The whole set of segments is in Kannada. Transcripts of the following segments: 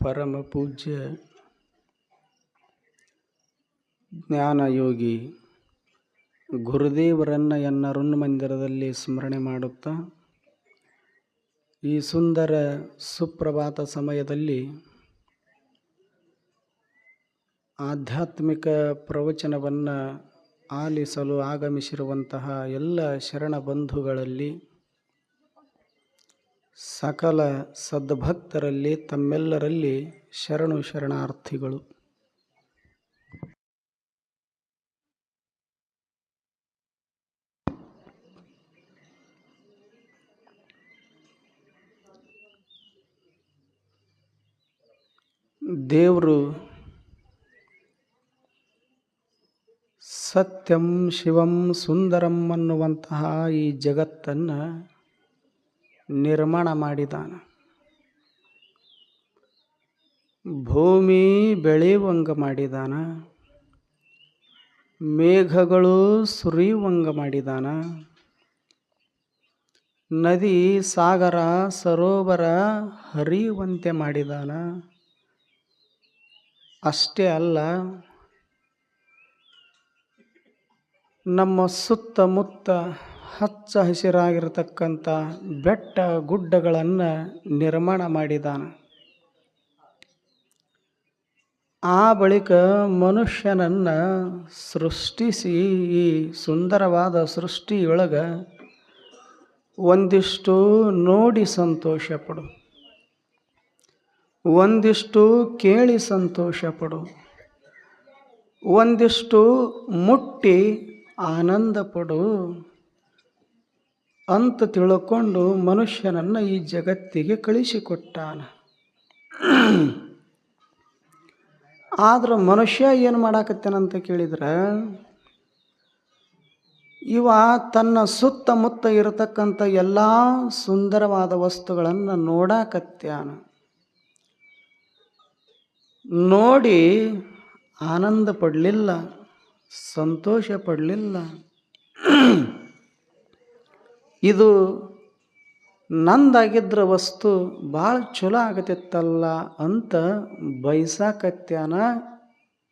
ಪರಮ ಪೂಜ್ಯ ಜ್ಞಾನಯೋಗಿ ಗುರುದೇವರನ್ನು ಎನ್ನ ಮಂದಿರದಲ್ಲಿ ಸ್ಮರಣೆ ಮಾಡುತ್ತಾ ಈ ಸುಂದರ ಸುಪ್ರಭಾತ ಸಮಯದಲ್ಲಿ ಆಧ್ಯಾತ್ಮಿಕ ಪ್ರವಚನವನ್ನು ಆಲಿಸಲು ಆಗಮಿಸಿರುವಂತಹ ಎಲ್ಲ ಶರಣ ಬಂಧುಗಳಲ್ಲಿ, ಸಕಲ ಸದ್ಭಕ್ತರಲ್ಲಿ, ತಮ್ಮೆಲ್ಲರಲ್ಲಿ ಶರಣಾರ್ಥಿಗಳು. ದೇವರು ಸತ್ಯಂ ಶಿವಂ ಸುಂದರಂ ಅನ್ನುವಂತಹ ಈ ಜಗತ್ತನ್ನು ನಿರ್ಮಾಣ ಮಾಡಿದಾನ. ಭೂಮಿ ಬೆಳೆಯುವಂಗ ಮಾಡಿದಾನ, ಮೇಘಗಳು ಸುರಿಯುವಂಗ ಮಾಡಿದಾನ, ನದಿ ಸಾಗರ ಸರೋವರ ಹರಿಯುವಂತೆ ಮಾಡಿದಾನ. ಅಷ್ಟೇ ಅಲ್ಲ, ನಮ್ಮ ಸುತ್ತಮುತ್ತ ಹಚ್ಚ ಹಸಿರಾಗಿರತಕ್ಕಂಥ ಬೆಟ್ಟ ಗುಡ್ಡಗಳನ್ನು ನಿರ್ಮಾಣ ಮಾಡಿದಾನ. ಆ ಬಳಿಕ ಮನುಷ್ಯನನ್ನು ಸೃಷ್ಟಿಸಿ ಈ ಸುಂದರವಾದ ಸೃಷ್ಟಿಯೊಳಗೆ ಒಂದಿಷ್ಟು ನೋಡಿ ಸಂತೋಷ ಪಡು, ಒಂದಿಷ್ಟು ಕೇಳಿ ಸಂತೋಷ ಪಡು, ಒಂದಿಷ್ಟು ಮುಟ್ಟಿ ಆನಂದ ಪಡು ಅಂತ ತಿಳ್ಕೊಂಡು ಮನುಷ್ಯನನ್ನು ಈ ಜಗತ್ತಿಗೆ ಕಳಿಸಿಕೊಟ್ಟಾನ. ಆದ್ರೆ ಮನುಷ್ಯ ಏನು ಮಾಡಾಕತ್ತೇನಂತ ಕೇಳಿದ್ರೆ, ಇವ ತನ್ನ ಸುತ್ತಮುತ್ತ ಇರತಕ್ಕಂಥ ಎಲ್ಲ ಸುಂದರವಾದ ವಸ್ತುಗಳನ್ನು ನೋಡಾಕತ್ಯಾನ. ನೋಡಿ ಆನಂದ ಪಡಲಿಲ್ಲ, ಸಂತೋಷ ಪಡಲಿಲ್ಲ. ಇದು ನಂದಾಗಿದ್ರ ವಸ್ತು ಭಾಳ ಚಲೋ ಆಗತ್ತಿತ್ತಲ್ಲ ಅಂತ ಬಯಸಾಕತ್ಯಾನ,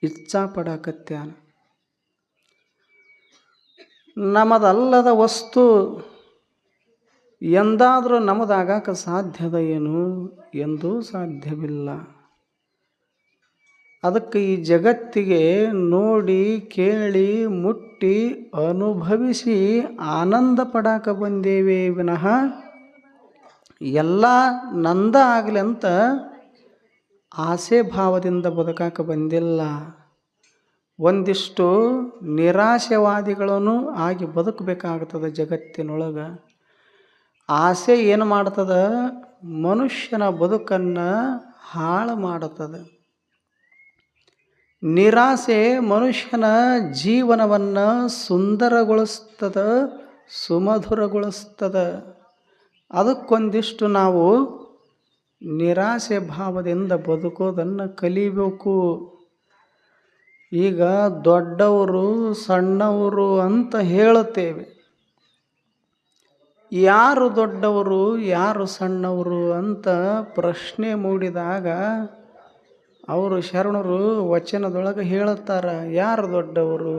ಇಚ್ಛಾ ಪಡಾಕತ್ಯಾನ. ನಮ್ಮದಲ್ಲದ ವಸ್ತು ಎಂದಾದರೂ ನಮ್ಮದಾಗಾಕ ಸಾಧ್ಯದ ಏನು? ಎಂದೂ ಸಾಧ್ಯವಿಲ್ಲ. ಅದಕ್ಕೆ ಈ ಜಗತ್ತಿಗೆ ನೋಡಿ ಕೇಳಿ ಮುಟ್ಟಿ ಅನುಭವಿಸಿ ಆನಂದ ಪಡಾಕ ಬಂದೇವೆ ವಿನಃ ಎಲ್ಲ ನಂದ ಆಗಲಿ ಅಂತ ಆಸೆ ಭಾವದಿಂದ ಬದುಕಾಕ ಬಂದಿಲ್ಲ. ಒಂದಿಷ್ಟು ನಿರಾಶೆವಾದಿಗಳನ್ನು ಆಗಿ ಬದುಕಬೇಕಾಗ್ತದೆ ಜಗತ್ತಿನೊಳಗೆ. ಆಸೆ ಏನು ಮಾಡ್ತದೆ? ಮನುಷ್ಯನ ಬದುಕನ್ನು ಹಾಳು ಮಾಡುತ್ತದೆ. ನಿರಾಸೆ ಮನುಷ್ಯನ ಜೀವನವನ್ನು ಸುಂದರಗೊಳಿಸ್ತದೆ, ಸುಮಧುರಗೊಳಿಸ್ತದೆ. ಅದಕ್ಕೊಂದಿಷ್ಟು ನಾವು ನಿರಾಸೆ ಭಾವದಿಂದ ಬದುಕೋದನ್ನು ಕಲಿಬೇಕು. ಈಗ ದೊಡ್ಡವರು ಸಣ್ಣವರು ಅಂತ ಹೇಳುತ್ತೇವೆ. ಯಾರು ದೊಡ್ಡವರು ಯಾರು ಸಣ್ಣವರು ಅಂತ ಪ್ರಶ್ನೆ ಮೂಡಿದಾಗ ಅವರು ಶರಣರು ವಚನದೊಳಗೆ ಹೇಳುತ್ತಾರೆ, ಯಾರು ದೊಡ್ಡವರು?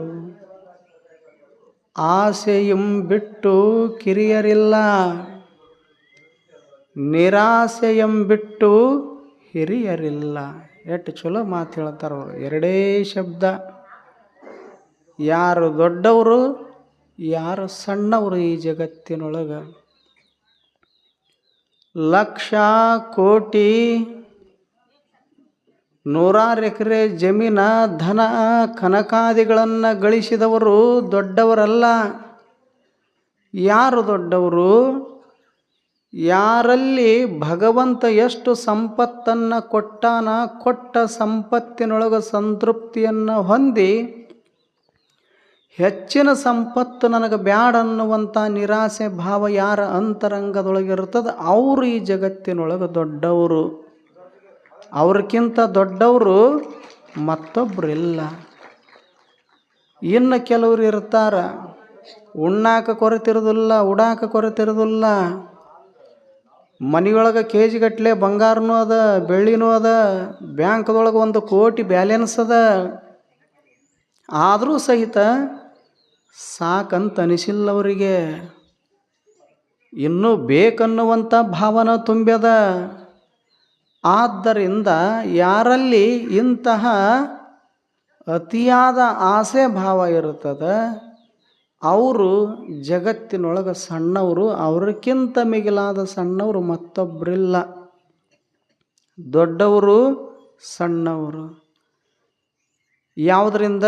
ಆಸೆಯಂ ಬಿಟ್ಟು ಕಿರಿಯರಿಲ್ಲ, ನಿರಾಸೆಯಂ ಬಿಟ್ಟು ಹಿರಿಯರಿಲ್ಲ. ಎಷ್ಟು ಚಲೋ ಮಾತು ಹೇಳ್ತಾರೆ ಅವರು. ಎರಡೇ ಶಬ್ದ. ಯಾರು ದೊಡ್ಡವರು ಯಾರು ಸಣ್ಣವರು ಈ ಜಗತ್ತಿನೊಳಗೆ. ಲಕ್ಷ ಕೋಟಿ ನೂರಾರು ಎಕರೆ ಜಮೀನ ಧನ ಕನಕಾದಿಗಳನ್ನು ಗಳಿಸಿದವರು ದೊಡ್ಡವರಲ್ಲ. ಯಾರು ದೊಡ್ಡವರು? ಯಾರಲ್ಲಿ ಭಗವಂತ ಎಷ್ಟು ಸಂಪತ್ತನ್ನು ಕೊಟ್ಟಾನ, ಕೊಟ್ಟ ಸಂಪತ್ತಿನೊಳಗೆ ಸಂತೃಪ್ತಿಯನ್ನು ಹೊಂದಿ ಹೆಚ್ಚಿನ ಸಂಪತ್ತು ನನಗೆ ಬ್ಯಾಡ ಅನ್ನುವಂಥ ನಿರಾಸೆ ಭಾವ ಯಾರ ಅಂತರಂಗದೊಳಗಿರ್ತದೆ ಅವರು ಈ ಜಗತ್ತಿನೊಳಗೆ ದೊಡ್ಡವರು. ಅವ್ರಕ್ಕಿಂತ ದೊಡ್ಡವರು ಮತ್ತೊಬ್ಬರಿಲ್ಲ. ಇನ್ನು ಕೆಲವರು ಇರ್ತಾರೆ, ಉಣ್ಣಾಕ ಕೊರತಿರೋದಿಲ್ಲ, ಉಡಾಕ ಕೊರತಿರೋದಿಲ್ಲ, ಮನೆಯೊಳಗೆ ಕೆ ಜಿಗಟ್ಟಲೆ ಬಂಗಾರನೂ ಅದ, ಬೆಳ್ಳಿನೂ ಅದ, ಬ್ಯಾಂಕ್ದೊಳಗೆ 1 ಕೋಟಿ ಬ್ಯಾಲೆನ್ಸ್ ಅದ. ಆದರೂ ಸಹಿತ ಸಾಕಂತ ಅನಿಸಿಲ್ಲ ಅವರಿಗೆ. ಇನ್ನೂ ಬೇಕನ್ನುವಂಥ ಭಾವನೆ ತುಂಬ್ಯದ. ಆದ್ದರಿಂದ ಯಾರಲ್ಲಿ ಇಂತಹ ಅತಿಯಾದ ಆಸೆ ಭಾವ ಇರ್ತದೆ ಅವರು ಜಗತ್ತಿನೊಳಗೆ ಸಣ್ಣವರು. ಅವ್ರಕ್ಕಿಂತ ಮಿಗಿಲಾದ ಸಣ್ಣವರು ಮತ್ತೊಬ್ಬರಿಲ್ಲ. ದೊಡ್ಡವರು ಸಣ್ಣವರು ಯಾವುದರಿಂದ?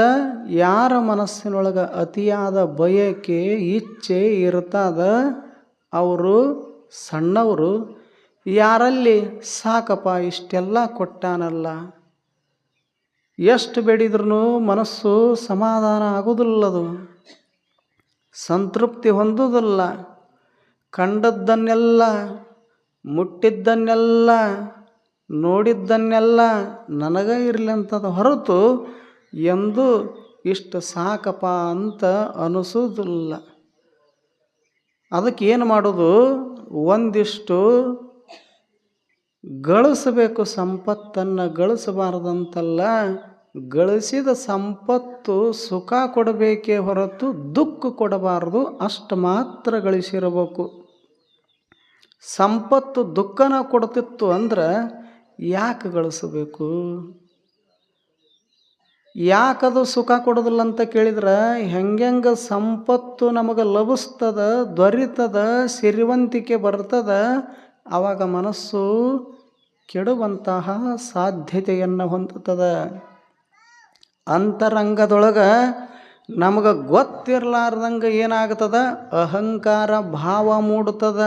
ಯಾರ ಮನಸ್ಸಿನೊಳಗೆ ಅತಿಯಾದ ಬಯಕೆ ಇಚ್ಛೆ ಇರ್ತದ ಅವರು ಸಣ್ಣವರು. ಯಾರಲ್ಲಿ ಸಾಕಪ್ಪ ಇಷ್ಟೆಲ್ಲ ಕೊಟ್ಟಾನಲ್ಲ, ಎಷ್ಟು ಬೇಡಿದ್ರೂ ಮನಸ್ಸು ಸಮಾಧಾನ ಆಗೋದಿಲ್ಲದು, ಸಂತೃಪ್ತಿ ಹೊಂದುವುದಿಲ್ಲ. ಕಂಡದ್ದನ್ನೆಲ್ಲ, ಮುಟ್ಟಿದ್ದನ್ನೆಲ್ಲ, ನೋಡಿದ್ದನ್ನೆಲ್ಲ ನನಗೆ ಇರಲಿ ಅಂತದ ಹೊರತು ಎಂದು ಇಷ್ಟು ಸಾಕಪ್ಪ ಅಂತ ಅನಿಸೋದಿಲ್ಲ. ಅದಕ್ಕೆ ಏನು ಮಾಡೋದು? ಒಂದಿಷ್ಟು ಗಳಿಸಬೇಕು. ಸಂಪತ್ತನ್ನು ಗಳಿಸಬಾರ್ದಂತಲ್ಲ, ಗಳಿಸಿದ ಸಂಪತ್ತು ಸುಖ ಕೊಡಬೇಕೇ ಹೊರತು ದುಃಖ ಕೊಡಬಾರ್ದು. ಅಷ್ಟು ಮಾತ್ರ ಗಳಿಸಿರಬೇಕು. ಸಂಪತ್ತು ದುಃಖನ ಕೊಡ್ತಿತ್ತು ಅಂದ್ರೆ ಯಾಕೆ ಗಳಿಸಬೇಕು? ಯಾಕದು ಸುಖ ಕೊಡೋದಿಲ್ಲ ಅಂತ ಕೇಳಿದ್ರೆ, ಹೆಂಗೆ ಸಂಪತ್ತು ನಮಗೆ ಲಭಿಸ್ತದ, ದೊರೀತದ, ಸಿರಿವಂತಿಕೆ ಬರ್ತದ, ಆವಾಗ ಮನಸ್ಸು ಕೆಡುವಂತಹ ಸಾಧ್ಯತೆಯನ್ನು ಹೊಂದುತ್ತದೆ. ಅಂತರಂಗದೊಳಗೆ ನಮಗೆ ಗೊತ್ತಿರಲಾರ್ದಂಗೆ ಏನಾಗ್ತದ? ಅಹಂಕಾರ ಭಾವ ಮೂಡುತ್ತದ.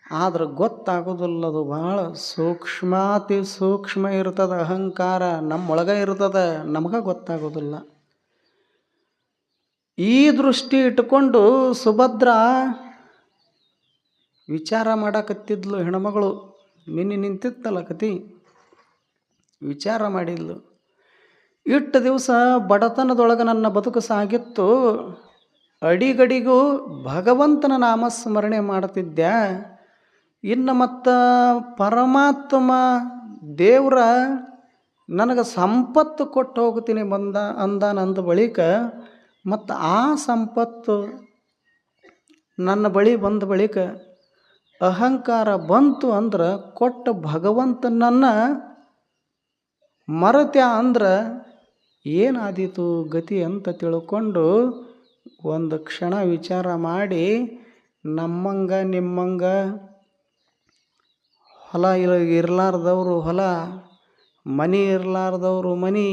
ಆದ್ರೆ ಗೊತ್ತಾಗೋದಿಲ್ಲದು. ಭಾಳ ಸೂಕ್ಷ್ಮಾತಿ ಸೂಕ್ಷ್ಮ ಇರ್ತದೆ ಅಹಂಕಾರ. ನಮ್ಮೊಳಗೆ ಇರ್ತದೆ, ನಮಗೆ ಗೊತ್ತಾಗೋದಿಲ್ಲ. ಈ ದೃಷ್ಟಿ ಇಟ್ಕೊಂಡು ಸುಭದ್ರ ವಿಚಾರ ಮಾಡಕತ್ತಿದ್ಲು. ಹೆಣ್ಮಗಳು ನಿಂತಿತ್ತಲ್ಲ ಕತಿ, ವಿಚಾರ ಮಾಡಿದ್ಲು. ಇಟ್ಟು ದಿವಸ ಬಡತನದೊಳಗೆ ನನ್ನ ಬದುಕು ಸಾಗಿತ್ತು, ಅಡಿಗಡಿಗೂ ಭಗವಂತನ ನಾಮಸ್ಮರಣೆ ಮಾಡ್ತಿದ್ದೆ. ಇನ್ನು ಮತ್ತು ಪರಮಾತ್ಮ ದೇವರ ನನಗೆ ಸಂಪತ್ತು ಕೊಟ್ಟು ಹೋಗ್ತೀನಿ ಅಂದ ಬಳಿಕ ಮತ್ತು ಆ ಸಂಪತ್ತು ನನ್ನ ಬಳಿ ಬಂದ ಬಳಿಕ ಅಹಂಕಾರ ಬಂತು ಅಂದ್ರೆ ಕೊಟ್ಟ ಭಗವಂತನನ್ನು ಮರೆತ್ಯ ಅಂದ್ರೆ ಏನಾದೀತು ಗತಿ ಅಂತ ತಿಳ್ಕೊಂಡು ಒಂದು ಕ್ಷಣ ವಿಚಾರ ಮಾಡಿ, ನಮ್ಮಂಗ ನಿಮ್ಮಂಗ ಹೊಲ ಇರಲಾರ್ದವರು ಹೊಲ, ಮನಿ ಇರಲಾರ್ದವರು ಮನಿ,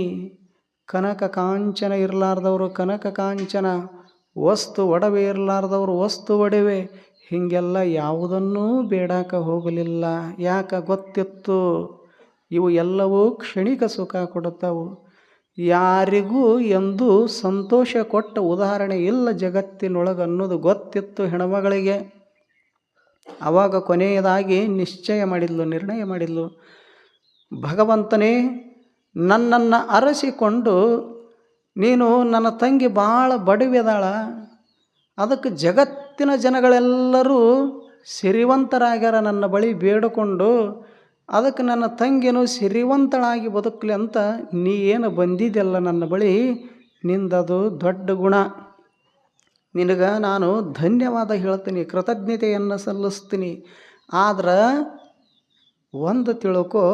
ಕನಕ ಕಾಂಚನ ಇರಲಾರ್ದವರು ಕನಕ ಕಾಂಚನ, ವಸ್ತು ಒಡವೆ ಇರಲಾರ್ದವರು ವಸ್ತು ಒಡವೆ, ಹೀಗೆಲ್ಲ ಯಾವುದನ್ನೂ ಬೇಡಾಕ ಹೋಗಲಿಲ್ಲ. ಯಾಕೆ? ಗೊತ್ತಿತ್ತು ಇವು ಎಲ್ಲವೂ ಕ್ಷಣಿಕ ಸುಖ ಕೊಡುತ್ತವು. ಯಾರಿಗೂ ಎಂದೂ ಸಂತೋಷ ಕೊಟ್ಟ ಉದಾಹರಣೆ ಇಲ್ಲ ಜಗತ್ತಿನೊಳಗೆ ಅನ್ನೋದು ಗೊತ್ತಿತ್ತು ಹೆಣ್ಮಗಳಿಗೆ. ಆವಾಗ ಕೊನೆಯದಾಗಿ ನಿಶ್ಚಯ ಮಾಡಿದ್ಲು, ನಿರ್ಣಯ ಮಾಡಿದ್ಲು. ಭಗವಂತನೇ, ನನ್ನನ್ನು ಅರಸಿಕೊಂಡು ನೀನು ನನ್ನ ತಂಗಿ ಭಾಳ ಬಡವೆದಾಳ, ಅದಕ್ಕೆ ಜಗತ್ತಿನ ಜನಗಳೆಲ್ಲರೂ ಸಿರಿವಂತರಾಗ್ಯಾರ ನನ್ನ ಬಳಿ ಬೇಡಿಕೊಂಡು, ಅದಕ್ಕೆ ನನ್ನ ತಂಗಿನೂ ಸಿರಿವಂತಳಾಗಿ ಬದುಕಲಿ ಅಂತ ನೀ ಏನು ಬಂದಿದ್ದೆಲ್ಲ ನನ್ನ ಬಳಿ, ನಿಂದದು ದೊಡ್ಡ ಗುಣ. ನಿನಗೆ ನಾನು ಧನ್ಯವಾದ ಹೇಳ್ತೀನಿ, ಕೃತಜ್ಞತೆಯನ್ನು ಸಲ್ಲಿಸ್ತೀನಿ. ಆದ್ರೆ ಒಂದು ತಿಳ್ಕೊ,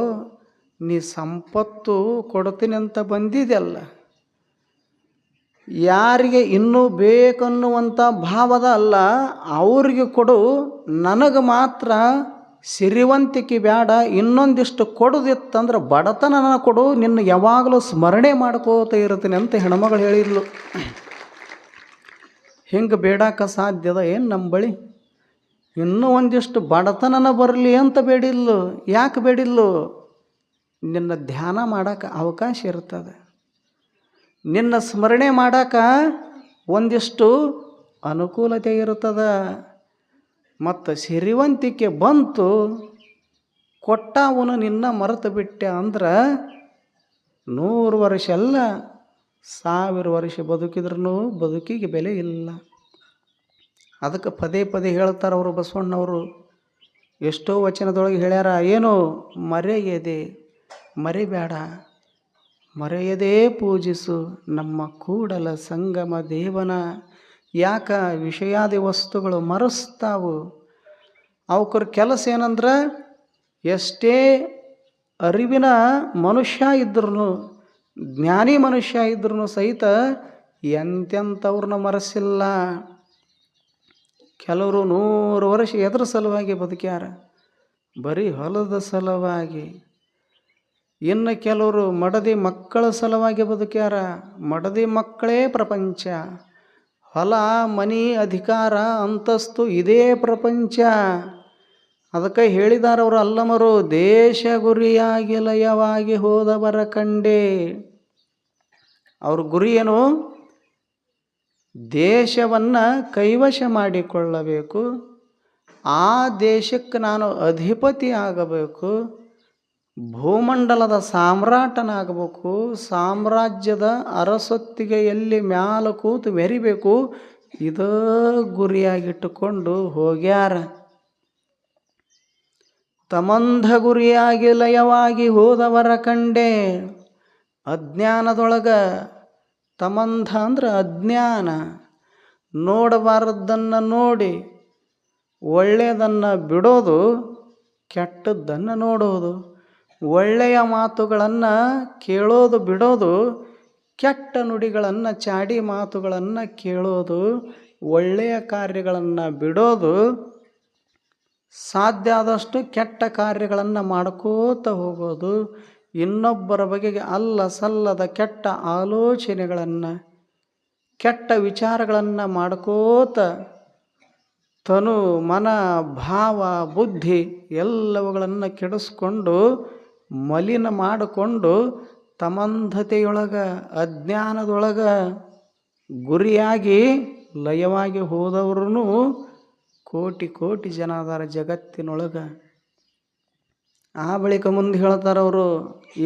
ನೀ ಸಂಪತ್ತು ಕೊಡ್ತೀನಿ ಅಂತ ಬಂದಿದೆಯಲ್ಲ, ಯಾರಿಗೆ ಇನ್ನೂ ಬೇಕನ್ನುವಂಥ ಭಾವದ ಅಲ್ಲ, ಅವ್ರಿಗೆ ಕೊಡು. ನನಗೆ ಮಾತ್ರ ಸಿರಿವಂತಿಕೆ ಬೇಡ, ಇನ್ನೊಂದಿಷ್ಟು ಕೊಡೋದಿತ್ತಂದ್ರೆ ಬಡತನ ಕೊಡು, ನಿನ್ನ ಯಾವಾಗಲೂ ಸ್ಮರಣೆ ಮಾಡ್ಕೋತ ಇರ್ತೀನಿ ಅಂತ ಹೆಣ್ಮಗಳು ಹೇಳಿದ್ಲು. ಹಿಂಗೆ ಬೇಡಾಕ ಸಾಧ್ಯದ ಏನು ನಮ್ಮ ಬಳಿ? ಇನ್ನೂ ಒಂದಿಷ್ಟು ಬಡತನನ ಬರಲಿ ಅಂತ ಬೇಡಿದ್ಲು. ಯಾಕೆ ಬೇಡಿದ್ಲು? ನಿನ್ನ ಧ್ಯಾನ ಮಾಡೋಕೆ ಅವಕಾಶ ಇರ್ತದೆ, ನಿನ್ನ ಸ್ಮರಣೆ ಮಾಡೋಕೆ ಒಂದಿಷ್ಟು ಅನುಕೂಲತೆ ಇರ್ತದೆ. ಮತ್ತು ಸಿರಿವಂತಿಕೆ ಬಂತು, ಕೊಟ್ಟವನು ನಿನ್ನ ಮರೆತು ಬಿಟ್ಟೆ ಅಂದ್ರೆ 100 ವರ್ಷ ಅಲ್ಲ 1000 ವರ್ಷ ಬದುಕಿದ್ರೂ ಬದುಕಿಗೆ ಬೆಲೆ ಇಲ್ಲ. ಅದಕ್ಕೆ ಪದೇ ಪದೇ ಹೇಳ್ತಾರೆ ಅವರು ಬಸವಣ್ಣವರು, ಎಷ್ಟೋ ವಚನದೊಳಗೆ ಹೇಳ್ಯಾರ, ಏನು ಮರೆಯಬೇಡ, ಮರೆಯದೇ ಪೂಜಿಸು ನಮ್ಮ ಕೂಡಲ ಸಂಗಮ ದೇವನ. ಯಾಕ ವಿಷಯಾದಿ ವಸ್ತುಗಳು ಮರೆಸ್ತಾವು. ಅವಕ್ರ ಕೆಲಸ ಏನಂದ್ರೆ, ಎಷ್ಟೇ ಅರಿವಿನ ಮನುಷ್ಯ ಇದ್ರೂ, ಜ್ಞಾನಿ ಮನುಷ್ಯ ಇದ್ರೂ ಸಹಿತ ಎಂತೆಂಥವ್ರನ್ನ ಮರೆಸಿಲ್ಲ. ಕೆಲವರು 100 ವರ್ಷ ಎದ್ರ ಸಲುವಾಗಿ ಬದುಕ್ಯಾರ, ಬರೀ ಹೊಲದ ಸಲುವಾಗಿ. ಇನ್ನು ಕೆಲವರು ಮಡದಿ ಮಕ್ಕಳ ಸಲುವಾಗಿ ಬದುಕ್ಯಾರ, ಮಡದಿ ಮಕ್ಕಳೇ ಪ್ರಪಂಚ. ಹೊಲ ಮನಿ ಅಧಿಕಾರ ಅಂತಸ್ತು ಇದೇ ಪ್ರಪಂಚ. ಅದಕ್ಕೆ ಹೇಳಿದಾರವರು ಅಲ್ಲಮರು, ದೇಶ ಗುರಿಯಾಗಿ ಲಯವಾಗಿ ಹೋದವರ ಕಂಡೆ. ಅವ್ರ ಗುರಿ ಏನು? ದೇಶವನ್ನು ಕೈವಶ ಮಾಡಿಕೊಳ್ಳಬೇಕು, ಆ ದೇಶಕ್ಕೆ ನಾನು ಅಧಿಪತಿ ಆಗಬೇಕು, ಭೂಮಂಡಲದ ಸಾಮ್ರಾಟನಾಗಬೇಕು, ಸಾಮ್ರಾಜ್ಯದ ಅರಸೊತ್ತಿಗೆ ಎಲ್ಲಿ ಮ್ಯಾಲ ಕೂತು ಮೆರಿಬೇಕು, ಇದೇ ಗುರಿಯಾಗಿಟ್ಟುಕೊಂಡು ಹೋಗ್ಯಾರ. ತಮಂಧ ಗುರಿಯಾಗಿ ಲಯವಾಗಿ ಹೋದವರ ಕಂಡೆ. ಅಜ್ಞಾನದೊಳಗ, ತಮಂಧ ಅಂದ್ರೆ ಅಜ್ಞಾನ, ನೋಡಬಾರದನ್ನು ನೋಡಿ ಒಳ್ಳೆಯದನ್ನು ಬಿಡೋದು, ಕೆಟ್ಟದ್ದನ್ನು ನೋಡೋದು, ಒಳ್ಳೆಯ ಮಾತುಗಳನ್ನು ಕೇಳೋದು ಬಿಡೋದು, ಕೆಟ್ಟ ನುಡಿಗಳನ್ನು ಚಾಡಿ ಮಾತುಗಳನ್ನು ಕೇಳೋದು, ಒಳ್ಳೆಯ ಕಾರ್ಯಗಳನ್ನು ಬಿಡೋದು, ಸಾಧ್ಯ ಆದಷ್ಟು ಕೆಟ್ಟ ಕಾರ್ಯಗಳನ್ನು ಮಾಡ್ಕೋತ ಹೋಗೋದು, ಇನ್ನೊಬ್ಬರ ಬಗೆಗೆ ಅಲ್ಲ ಸಲ್ಲದ ಕೆಟ್ಟ ಆಲೋಚನೆಗಳನ್ನು, ಕೆಟ್ಟ ವಿಚಾರಗಳನ್ನು ಮಾಡ್ಕೋತ ತನು ಮನ ಭಾವ ಬುದ್ಧಿ ಎಲ್ಲವುಗಳನ್ನು ಕೆಡಿಸ್ಕೊಂಡು ಮಲಿನ ಮಾಡಿಕೊಂಡು ತಮಂಧತೆಯೊಳಗೆ ಅಜ್ಞಾನದೊಳಗೆ ಗುರಿಯಾಗಿ ಲಯವಾಗಿ ಹೋದವ್ರೂ ಕೋಟಿ ಕೋಟಿ ಜನ ಅದಾರ ಜಗತ್ತಿನೊಳಗೆ. ಆ ಬಳಿಕ ಮುಂದೆ ಹೇಳ್ತಾರವರು,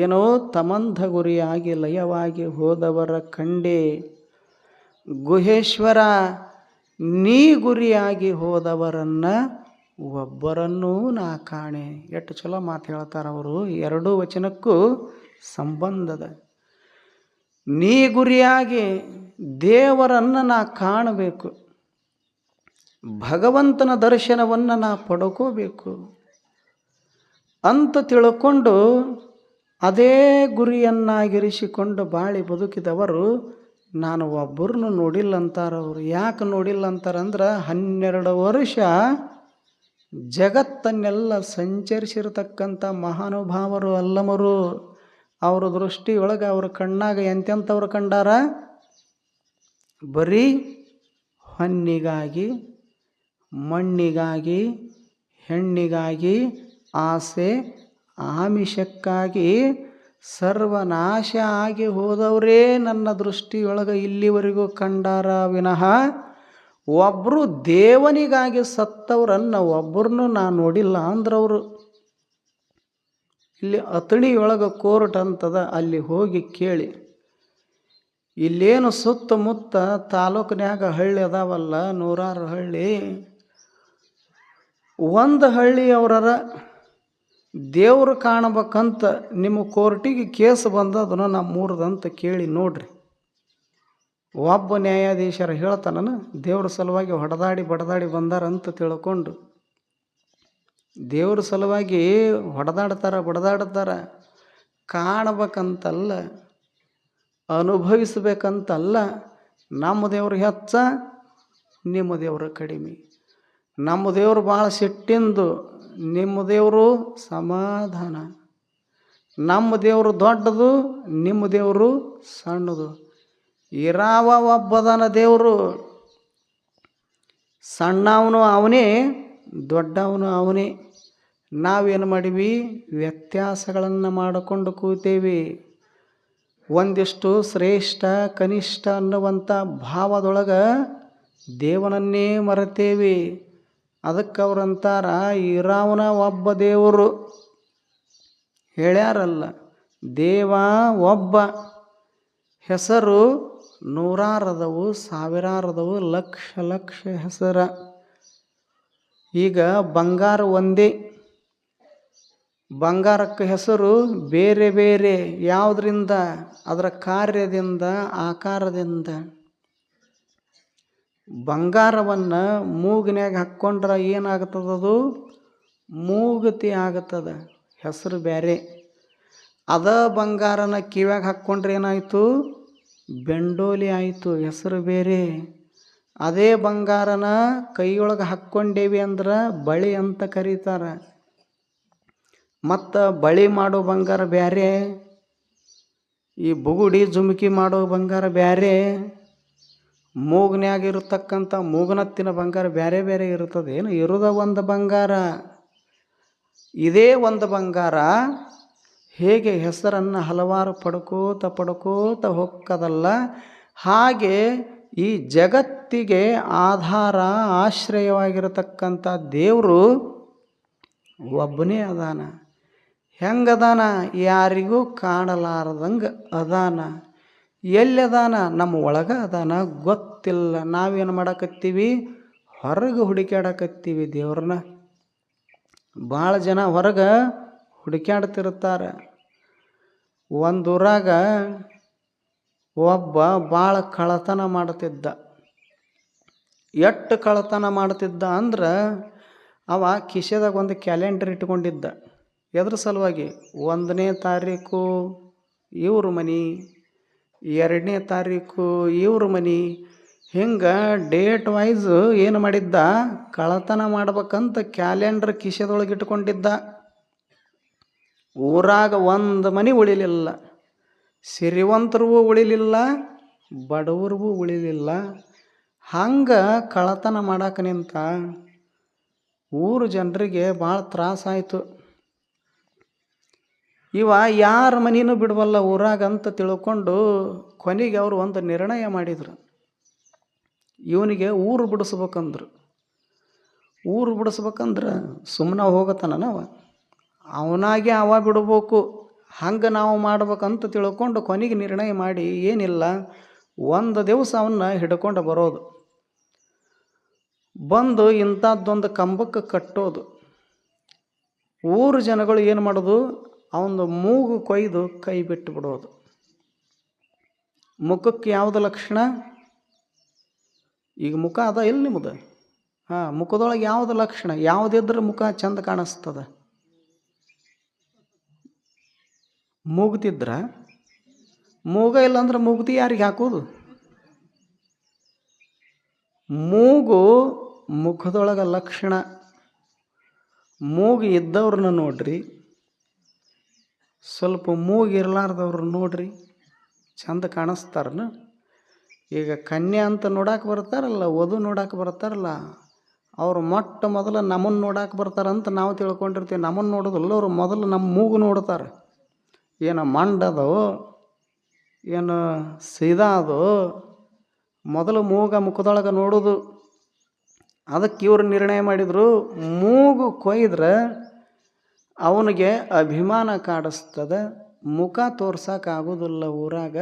ಏನೋ ತಮಂಧ ಗುರಿಯಾಗಿ ಲಯವಾಗಿ ಹೋದವರ ಕಂಡೆ. ಗುಹೇಶ್ವರ, ನೀ ಗುರಿಯಾಗಿ ಹೋದವರನ್ನು ಒಬ್ಬರನ್ನೂ ನಾ ಕಾಣೆ. ಎಷ್ಟು ಚಲೋ ಮಾತು ಹೇಳ್ತಾರವರು, ಎರಡೂ ವಚನಕ್ಕೂ ಸಂಬಂಧದ. ನೀ ಗುರಿಯಾಗಿ ದೇವರನ್ನು ನಾ ಕಾಣಬೇಕು, ಭಗವಂತನ ದರ್ಶನವನ್ನು ನಾ ಪಡ್ಕೋಬೇಕು ಅಂತ ತಿಳ್ಕೊಂಡು ಅದೇ ಗುರಿಯನ್ನಾಗಿರಿಸಿಕೊಂಡು ಬಾಳಿ ಬದುಕಿದವರು ನಾನು ಒಬ್ಬರನ್ನು ನೋಡಿಲ್ಲ ಅಂತಾರವರು. ಯಾಕೆ ನೋಡಿಲ್ಲ ಅಂತಾರಂದ್ರೆ, 12 ವರ್ಷ ಜಗತ್ತನ್ನೆಲ್ಲ ಸಂಚರಿಸಿರತಕ್ಕಂಥ ಮಹಾನುಭಾವರು ಅಲ್ಲಮರು. ಅವರ ದೃಷ್ಟಿಯೊಳಗೆ ಅವ್ರ ಕಣ್ಣಾಗ ಎಂತೆಂಥವ್ರು ಕಂಡಾರ? ಬರೀ ಹೊನ್ನಿಗಾಗಿ, ಮಣ್ಣಿಗಾಗಿ, ಹೆಣ್ಣಿಗಾಗಿ, ಆಸೆ ಆಮಿಷಕ್ಕಾಗಿ ಸರ್ವನಾಶ ಆಗಿ ಹೋದವರೇ ನನ್ನ ದೃಷ್ಟಿಯೊಳಗೆ ಇಲ್ಲಿವರೆಗೂ ಕಂಡಾರ ವಿನಃ ಒಬ್ಬರು ದೇವನಿಗಾಗಿ ಸತ್ತವರನ್ನು ಒಬ್ಬರನ್ನು ನಾನು ನೋಡಿಲ್ಲ ಅಂದ್ರವರು. ಇಲ್ಲಿ ಅಥಣಿಯೊಳಗೆ ಕೋರ್ಟ್ ಅಂತದ, ಅಲ್ಲಿ ಹೋಗಿ ಕೇಳಿ. ಇಲ್ಲೇನು ಸುತ್ತಮುತ್ತ ತಾಲೂಕಿನ್ಯಾಗ ಹಳ್ಳಿ ಅದಾವಲ್ಲ, 100 ಹಳ್ಳಿ, ಒಂದು ಹಳ್ಳಿಯವರ ದೇವರು ಕಾಣಬೇಕಂತ ನಿಮ್ಮ ಕೋರ್ಟಿಗೆ ಕೇಸ್ ಬಂದದನ್ನು ನಮ್ಮೂರದಂತ ಕೇಳಿ ನೋಡ್ರಿ. ಒಬ್ಬ ನ್ಯಾಯಾಧೀಶರು ಹೇಳ್ತಾನ, ದೇವ್ರ ಸಲುವಾಗಿ ಹೊಡೆದಾಡಿ ಬಡದಾಡಿ ಬಂದಾರಂತ ತಿಳ್ಕೊಂಡು. ದೇವ್ರ ಸಲುವಾಗಿ ಬಡದಾಡ್ತಾರ, ಕಾಣಬೇಕಂತಲ್ಲ, ಅನುಭವಿಸ್ಬೇಕಂತಲ್ಲ. ನಮ್ಮ ದೇವ್ರು ಹೆಚ್ಚ, ನಿಮ್ಮ ದೇವರು ಕಡಿಮೆ. ನಮ್ಮ ದೇವರು ಭಾಳ ಸಿಟ್ಟಿಂದು, ನಿಮ್ಮ ದೇವರು ಸಮಾಧಾನ. ನಮ್ಮ ದೇವರು ದೊಡ್ಡದು, ನಿಮ್ಮ ದೇವರು ಸಣ್ಣದು. ಇರಾವ ಒಬ್ಬದನ ದೇವರು, ಸಣ್ಣವನು ಅವನೇ, ದೊಡ್ಡವನು ಅವನೇ. ನಾವೇನು ಮಾಡೀವಿ? ವ್ಯತ್ಯಾಸಗಳನ್ನು ಮಾಡಿಕೊಂಡು ಕೂತೇವಿ. ಒಂದಿಷ್ಟು ಶ್ರೇಷ್ಠ ಕನಿಷ್ಠ ಅನ್ನುವಂಥ ಭಾವದೊಳಗೆ ದೇವನನ್ನೇ ಮರೆತೇವಿ. ಅದಕ್ಕೆ ಅವರಂತಾರ, ಇರಾವನ ಒಬ್ಬ ದೇವರು. ಹೇಳ್ಯಾರಲ್ಲ, ದೇವ ಒಬ್ಬ, ಹೆಸರು 100 ಅದವು, 1000 ಅದವು, ಲಕ್ಷ ಲಕ್ಷ ಹೆಸರ. ಈಗ ಬಂಗಾರ ಒಂದೇ, ಬಂಗಾರಕ್ಕೆ ಹೆಸರು ಬೇರೆ ಬೇರೆ. ಯಾವುದರಿಂದ? ಅದರ ಕಾರ್ಯದಿಂದ, ಆಕಾರದಿಂದ. ಬಂಗಾರವನ್ನು ಮೂಗಿನ್ಯಾಗ ಹಾಕ್ಕೊಂಡ್ರೆ ಏನಾಗ್ತದದು? ಮೂಗುತಿ ಆಗ್ತದ, ಹೆಸರು ಬೇರೆ. ಅದ ಬಂಗಾರನ ಕಿವ್ಯಾಗ ಹಾಕ್ಕೊಂಡ್ರೆ ಏನಾಯಿತು? ಬೆಂಡೋಲಿ ಆಯಿತು, ಹೆಸರು ಬೇರೆ. ಅದೇ ಬಂಗಾರನ ಕೈಯೊಳಗೆ ಹಾಕ್ಕೊಂಡೇವಿ ಅಂದ್ರೆ ಬಳಿ ಅಂತ ಕರೀತಾರೆ. ಮತ್ತು ಬಳಿ ಮಾಡೋ ಬಂಗಾರ ಬೇರೆ, ಈ ಬುಗುಡಿ ಜುಮುಕಿ ಮಾಡೋ ಬಂಗಾರ ಬೇರೆ, ಮೂಗ್ನ್ಯಾಗ ಇರತಕ್ಕಂಥ ಮೂಗನತ್ತಿನ ಬಂಗಾರ ಬೇರೆ ಬೇರೆ ಇರ್ತದೆ. ಏನು ಇರೋದ ಒಂದು ಬಂಗಾರ. ಇದೇ ಒಂದು ಬಂಗಾರ ಹೇಗೆ ಹೆಸರನ್ನು ಹಲವಾರು ಪಡ್ಕೋತ ಹೊಕ್ಕದಲ್ಲ, ಹಾಗೆ ಈ ಜಗತ್ತಿಗೆ ಆಧಾರ ಆಶ್ರಯವಾಗಿರತಕ್ಕಂಥ ದೇವರು ಒಬ್ಬನೇ ಅದಾನ. ಹೆಂಗದಾನ? ಯಾರಿಗೂ ಕಾಣಲಾರದಂಗೆ ಅದಾನ. ಎಲ್ಲದಾನ? ನಮ್ಮ ಒಳಗೆ ಅದಾನ, ಗೊತ್ತಿಲ್ಲ. ನಾವೇನು ಮಾಡಕತ್ತೀವಿ? ಹೊರಗೆ ಹುಡುಕ್ಯಾಡಕತ್ತೀವಿ ದೇವ್ರನ್ನ. ಭಾಳ ಜನ ಹೊರಗೆ ಹುಡುಕ್ಯಾಡ್ತಿರ್ತಾರೆ. ಒಂದು ಊರಾಗ ಒಬ್ಬ ಭಾಳ ಕಳ್ಳತನ ಮಾಡ್ತಿದ್ದ. ಎಷ್ಟು ಕಳ್ಳತನ ಮಾಡ್ತಿದ್ದ ಅಂದ್ರೆ ಅವ ಕಿಶೆದಾಗ ಒಂದು ಕ್ಯಾಲೆಂಡರ್ ಇಟ್ಕೊಂಡಿದ್ದ. ಎದ್ರ ಸಲುವಾಗಿ? 1ನೇ ತಾರೀಕು ಇವ್ರ ಮನೆ, 2ನೇ ತಾರೀಕು ಇವ್ರ ಮನೆ, ಹಿಂಗೆ ಡೇಟ್ ವೈಸ್ ಏನು ಮಾಡಿದ್ದ? ಕಳ್ಳತನ ಮಾಡ್ಬೇಕಂತ ಕ್ಯಾಲೆಂಡರ್ ಕಿಶೆದೊಳಗೆ ಇಟ್ಕೊಂಡಿದ್ದ. ಊರಾಗ ಒಂದು ಮನೆ ಉಳಿಲಿಲ್ಲ, ಸಿರಿವಂತರಿಗೂ ಉಳಿಲಿಲ್ಲ, ಬಡವ್ರಿಗೂ ಉಳಿಲಿಲ್ಲ. ಹಂಗೆ ಕಳ್ಳತನ ಮಾಡಕ್ಕೆ ನಿಂತ. ಊರು ಜನರಿಗೆ ಭಾಳ ತ್ರಾಸಾಯಿತು. ಇವ ಯಾರ ಮನೇನೂ ಬಿಡವಲ್ಲ ಊರಾಗಂತ ತಿಳ್ಕೊಂಡು ಕೊನೆಗೆ ಅವರು ಒಂದು ನಿರ್ಣಯ ಮಾಡಿದರು. ಇವನಿಗೆ ಊರು ಬಿಡಿಸ್ಬೇಕಂದ್ರು. ಊರು ಬಿಡಿಸ್ಬೇಕಂದ್ರೆ ಸುಮ್ಮನೆ ಹೋಗತ್ತಾನವ, ಅವನಾಗೆ ಅವ ಬಿಡಬೇಕು. ಹಂಗೆ ನಾವು ಮಾಡ್ಬೇಕಂತ ತಿಳ್ಕೊಂಡು ಕೊನೆಗೆ ನಿರ್ಣಯ ಮಾಡಿ ಏನಿಲ್ಲ, ಒಂದು ದಿವಸ ಅವನ್ನ ಹಿಡ್ಕೊಂಡು ಬರೋದು, ಬಂದು ಇಂಥದ್ದೊಂದು ಕಂಬಕ್ಕೆ ಕಟ್ಟೋದು. ಊರು ಜನಗಳು ಏನು ಮಾಡೋದು? ಅವನು ಮೂಗು ಕೊಯ್ದು ಕೈ ಬಿಟ್ಟು ಬಿಡೋದು. ಮುಖಕ್ಕೆ ಯಾವುದು ಲಕ್ಷಣ? ಈಗ ಮುಖ ಅದ ಇಲ್ಲ ನಿಮ್ಮದು? ಮುಖದೊಳಗೆ ಯಾವುದು ಲಕ್ಷಣ? ಯಾವುದಿದ್ರೆ ಮುಖ ಚಂದ ಕಾಣಿಸ್ತದ? ಮೂಗ್ತಿದ್ರ? ಮೂಗ ಇಲ್ಲಾಂದ್ರೆ ಮೂಗ್ತಿ ಯಾರಿಗೆ ಹಾಕೋದು? ಮೂಗು ಮುಖದೊಳಗೆ ಲಕ್ಷಣ. ಮೂಗು ಇದ್ದವ್ರನ್ನ ನೋಡ್ರಿ, ಸ್ವಲ್ಪ ಮೂಗಿರ್ಲಾರ್ದವ್ರನ್ನ ನೋಡ್ರಿ, ಚಂದ ಕಾಣಿಸ್ತಾರನ? ಈಗ ಕನ್ಯಾ ಅಂತ ನೋಡಕ್ಕೆ ಬರ್ತಾರಲ್ಲ, ವಧು ನೋಡಕ್ಕೆ ಬರ್ತಾರಲ್ಲ, ಅವರು ಮೊಟ್ಟ ಮೊದಲು ನಮ್ಮನ್ನು ನೋಡಕ್ಕೆ ಬರ್ತಾರಂತ ನಾವು ತಿಳ್ಕೊಂಡಿರ್ತೀವಿ. ನಮ್ಮನ್ನು ನೋಡೋದಿಲ್ಲ, ಅವರು ಮೊದಲು ನಮ್ಮ ಮೂಗು ನೋಡ್ತಾರೆ. ಏನು ಮಂಡದೋ ಏನು ಸೀದಾ ಅದೋ, ಮೊದಲು ಮುಖದೊಳಗೆ ನೋಡೋದು. ಅದಕ್ಕೆ ಇವರು ನಿರ್ಣಯ ಮಾಡಿದರು, ಮೂಗು ಕೊಯ್ದ್ರೆ ಅವನಿಗೆ ಅಭಿಮಾನ ಕಾಡಿಸ್ತದೆ, ಮುಖ ತೋರ್ಸೋಕ್ಕಾಗೋದಿಲ್ಲ ಊರಾಗ,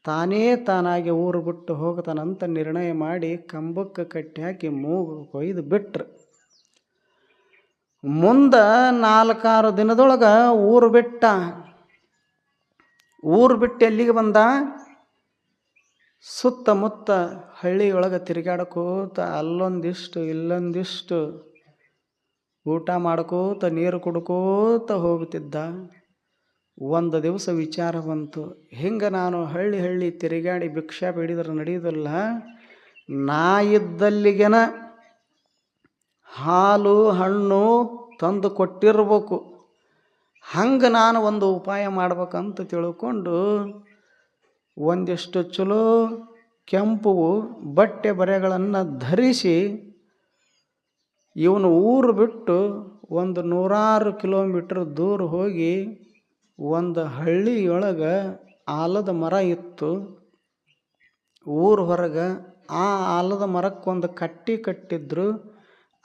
ತಾನಾಗಿ ಊರು ಬಿಟ್ಟು ಹೋಗ್ತಾನಂತ ನಿರ್ಣಯ ಮಾಡಿ ಕಂಬಕ್ಕೆ ಕಟ್ಟಿ ಹಾಕಿ ಮೂಗು ಕೊಯ್ದು ಬಿಟ್ರು. ಮುಂದೆ 4-6 ದಿನದೊಳಗೆ ಊರು ಬಿಟ್ಟ. ಊರು ಬಿಟ್ಟು ಎಲ್ಲಿಗೆ ಬಂದ? ಸುತ್ತಮುತ್ತ ಹಳ್ಳಿಯೊಳಗೆ ತಿರುಗಾಡ್ಕೋತ ಅಲ್ಲೊಂದಿಷ್ಟು ಇಲ್ಲೊಂದಿಷ್ಟು ಊಟ ಮಾಡ್ಕೋತ ನೀರು ಕುಡ್ಕೋತ ಹೋಗ್ತಿದ್ದ. ಒಂದು ದಿವಸ ವಿಚಾರ ಬಂತು, ಹಿಂಗೆ ನಾನು ಹಳ್ಳಿ ತಿರುಗಾಡಿ ಭಿಕ್ಷಾ ಬೇಡಿದ್ರೆ ನಡೆಯೋದಿಲ್ಲ, ನಾ ಇದ್ದಲ್ಲಿಗೆನ ಹಾಲು ಹಣ್ಣು ತಂದು ಕೊಟ್ಟಿರ್ಬೇಕು. ಹಂಗೆ ನಾನು ಒಂದು ಉಪಾಯ ಮಾಡ್ಬೇಕಂತ ತಿಳ್ಕೊಂಡು ಒಂದಿಷ್ಟು ಚಲೋ ಕೆಂಪು ಬಟ್ಟೆ ಬರೆಗಳನ್ನು ಧರಿಸಿ ಇವನು ಊರು ಬಿಟ್ಟು ಒಂದು 100 ಕಿಲೋಮೀಟ್ರ್ ದೂರ ಹೋಗಿ ಒಂದು ಹಳ್ಳಿಯೊಳಗೆ ಆಲದ ಮರ ಇತ್ತು ಊರು ಹೊರಗೆ. ಆ ಆಲದ ಮರಕ್ಕೊಂದು ಕಟ್ಟಿ ಕಟ್ಟಿದ್ರು,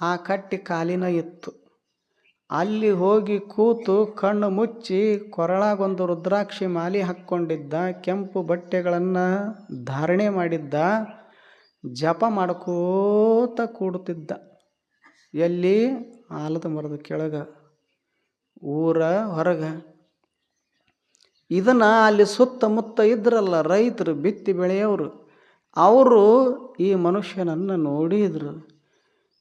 ಆ ಕಟ್ಟಿ ಕಾಲಿನ ಇತ್ತು. ಅಲ್ಲಿ ಹೋಗಿ ಕೂತು ಕಣ್ಣು ಮುಚ್ಚಿ ಕೊರಳಾಗೊಂದು ರುದ್ರಾಕ್ಷಿ ಮಾಲೆ ಹಾಕ್ಕೊಂಡಿದ್ದ, ಕೆಂಪು ಬಟ್ಟೆಗಳನ್ನು ಧಾರಣೆ ಮಾಡಿದ್ದ, ಜಪ ಮಾಡ್ಕೋತ ಕೂಡುತ್ತಿದ್ದ. ಎಲ್ಲಿ? ಆಲದ ಮರದ ಕೆಳಗೆ, ಊರ ಹೊರಗೆ. ಇದನ್ನು ಅಲ್ಲಿ ಸುತ್ತಮುತ್ತ ಇದ್ರಲ್ಲ ರೈತರು, ಬಿತ್ತಿ ಬೆಳೆಯೋರು, ಅವರು ಈ ಮನುಷ್ಯನನ್ನು ನೋಡಿದರು.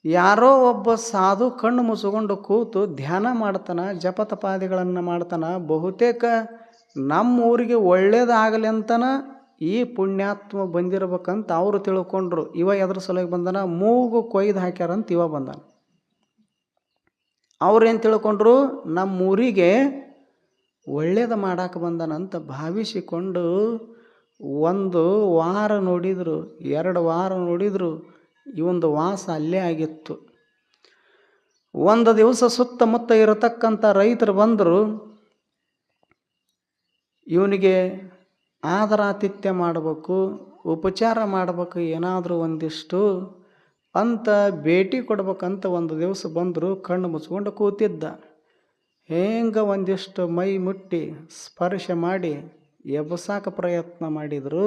ಯಾರೋ ಒಬ್ಬ ಸಾಧು ಕಣ್ಣು ಮುಚ್ಚಿಕೊಂಡು ಕೂತು ಧ್ಯಾನ ಮಾಡ್ತಾನೆ, ಜಪತಪಾದಿಗಳನ್ನು ಮಾಡ್ತಾನೆ. ಬಹುತೇಕ ನಮ್ಮ ಊರಿಗೆ ಒಳ್ಳೇದಾಗಲಿ ಅಂತನ ಈ ಪುಣ್ಯಾತ್ಮ ಬಂದಿರ್ಬೇಕಂತ ಅವರು ತಿಳ್ಕೊಂಡ್ರು. ಇವ ಎದ್ರ ಸಲುವಾಗಿ ಬಂದಾನ? ಮೂಗು ಕೊಯ್ದು ಹಾಕ್ಯಾರಂತ ಇವ ಬಂದಾನ. ಅವ್ರೇನು ತಿಳ್ಕೊಂಡ್ರು? ನಮ್ಮ ಊರಿಗೆ ಒಳ್ಳೇದು ಮಾಡಕ್ಕೆ ಬಂದಾನಂತ ಭಾವಿಸಿಕೊಂಡು 1 ವಾರ ನೋಡಿದರು, 2 ವಾರ ನೋಡಿದರು. ಇವೊಂದು ವಾಸ ಅಲ್ಲೇ ಆಗಿತ್ತು. ಒಂದು ದಿವಸ ಸುತ್ತಮುತ್ತ ಇರತಕ್ಕಂಥ ರೈತರು ಬಂದರು. ಇವನಿಗೆ ಆದರಾತಿಥ್ಯ ಮಾಡಬೇಕು, ಉಪಚಾರ ಮಾಡಬೇಕು, ಏನಾದರೂ ಒಂದಿಷ್ಟು ಅಂತ ಭೇಟಿ ಕೊಡ್ಬೇಕಂತ ಒಂದು ದಿವಸ ಬಂದರು. ಕಣ್ಣು ಮುಚ್ಕೊಂಡು ಕೂತಿದ್ದ. ಹೆಂಗೆ ಒಂದಿಷ್ಟು ಮೈ ಮುಟ್ಟಿ ಸ್ಪರ್ಶ ಮಾಡಿ ಎಬ್ಬಸಾಕ ಪ್ರಯತ್ನ ಮಾಡಿದರು,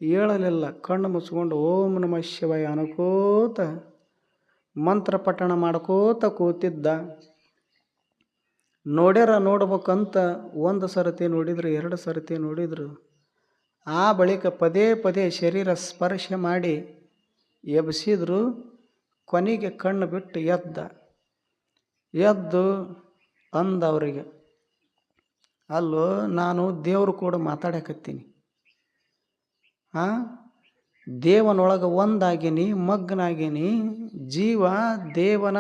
ಹೇಳಲಿಲ್ಲ. ಕಣ್ಣು ಮುಚ್ಕೊಂಡು ಓಂ ನಮಃ ಶಿವಾಯ ಅನ್ಕೋತ ಮಂತ್ರ ಪಠಣ ಮಾಡ್ಕೋತ ಕೂತಿದ್ದ. ನೋಡ್ಬೇಕಂತ 1 ಸರತಿ ನೋಡಿದ್ರು, 2 ಸರತಿ ನೋಡಿದರು. ಆ ಬಳಿಕ ಪದೇ ಪದೇ ಶರೀರ ಸ್ಪರ್ಶ ಮಾಡಿ ಎಬ್ಸಿದ್ರು. ಕೊನೆಗೆ ಕಣ್ಣು ಬಿಟ್ಟು ಎದ್ದು ಅಂದವರಿಗೆ, ಅಲ್ಲೋ ನಾನು ದೇವರು ಕೂಡ ಮಾತಾಡಕತ್ತೀನಿ. ದೇವನೊಳಗೆ ಒಂದಾಗೀನಿ, ಮಗ್ನಾಗೀನಿ. ಜೀವ ದೇವನ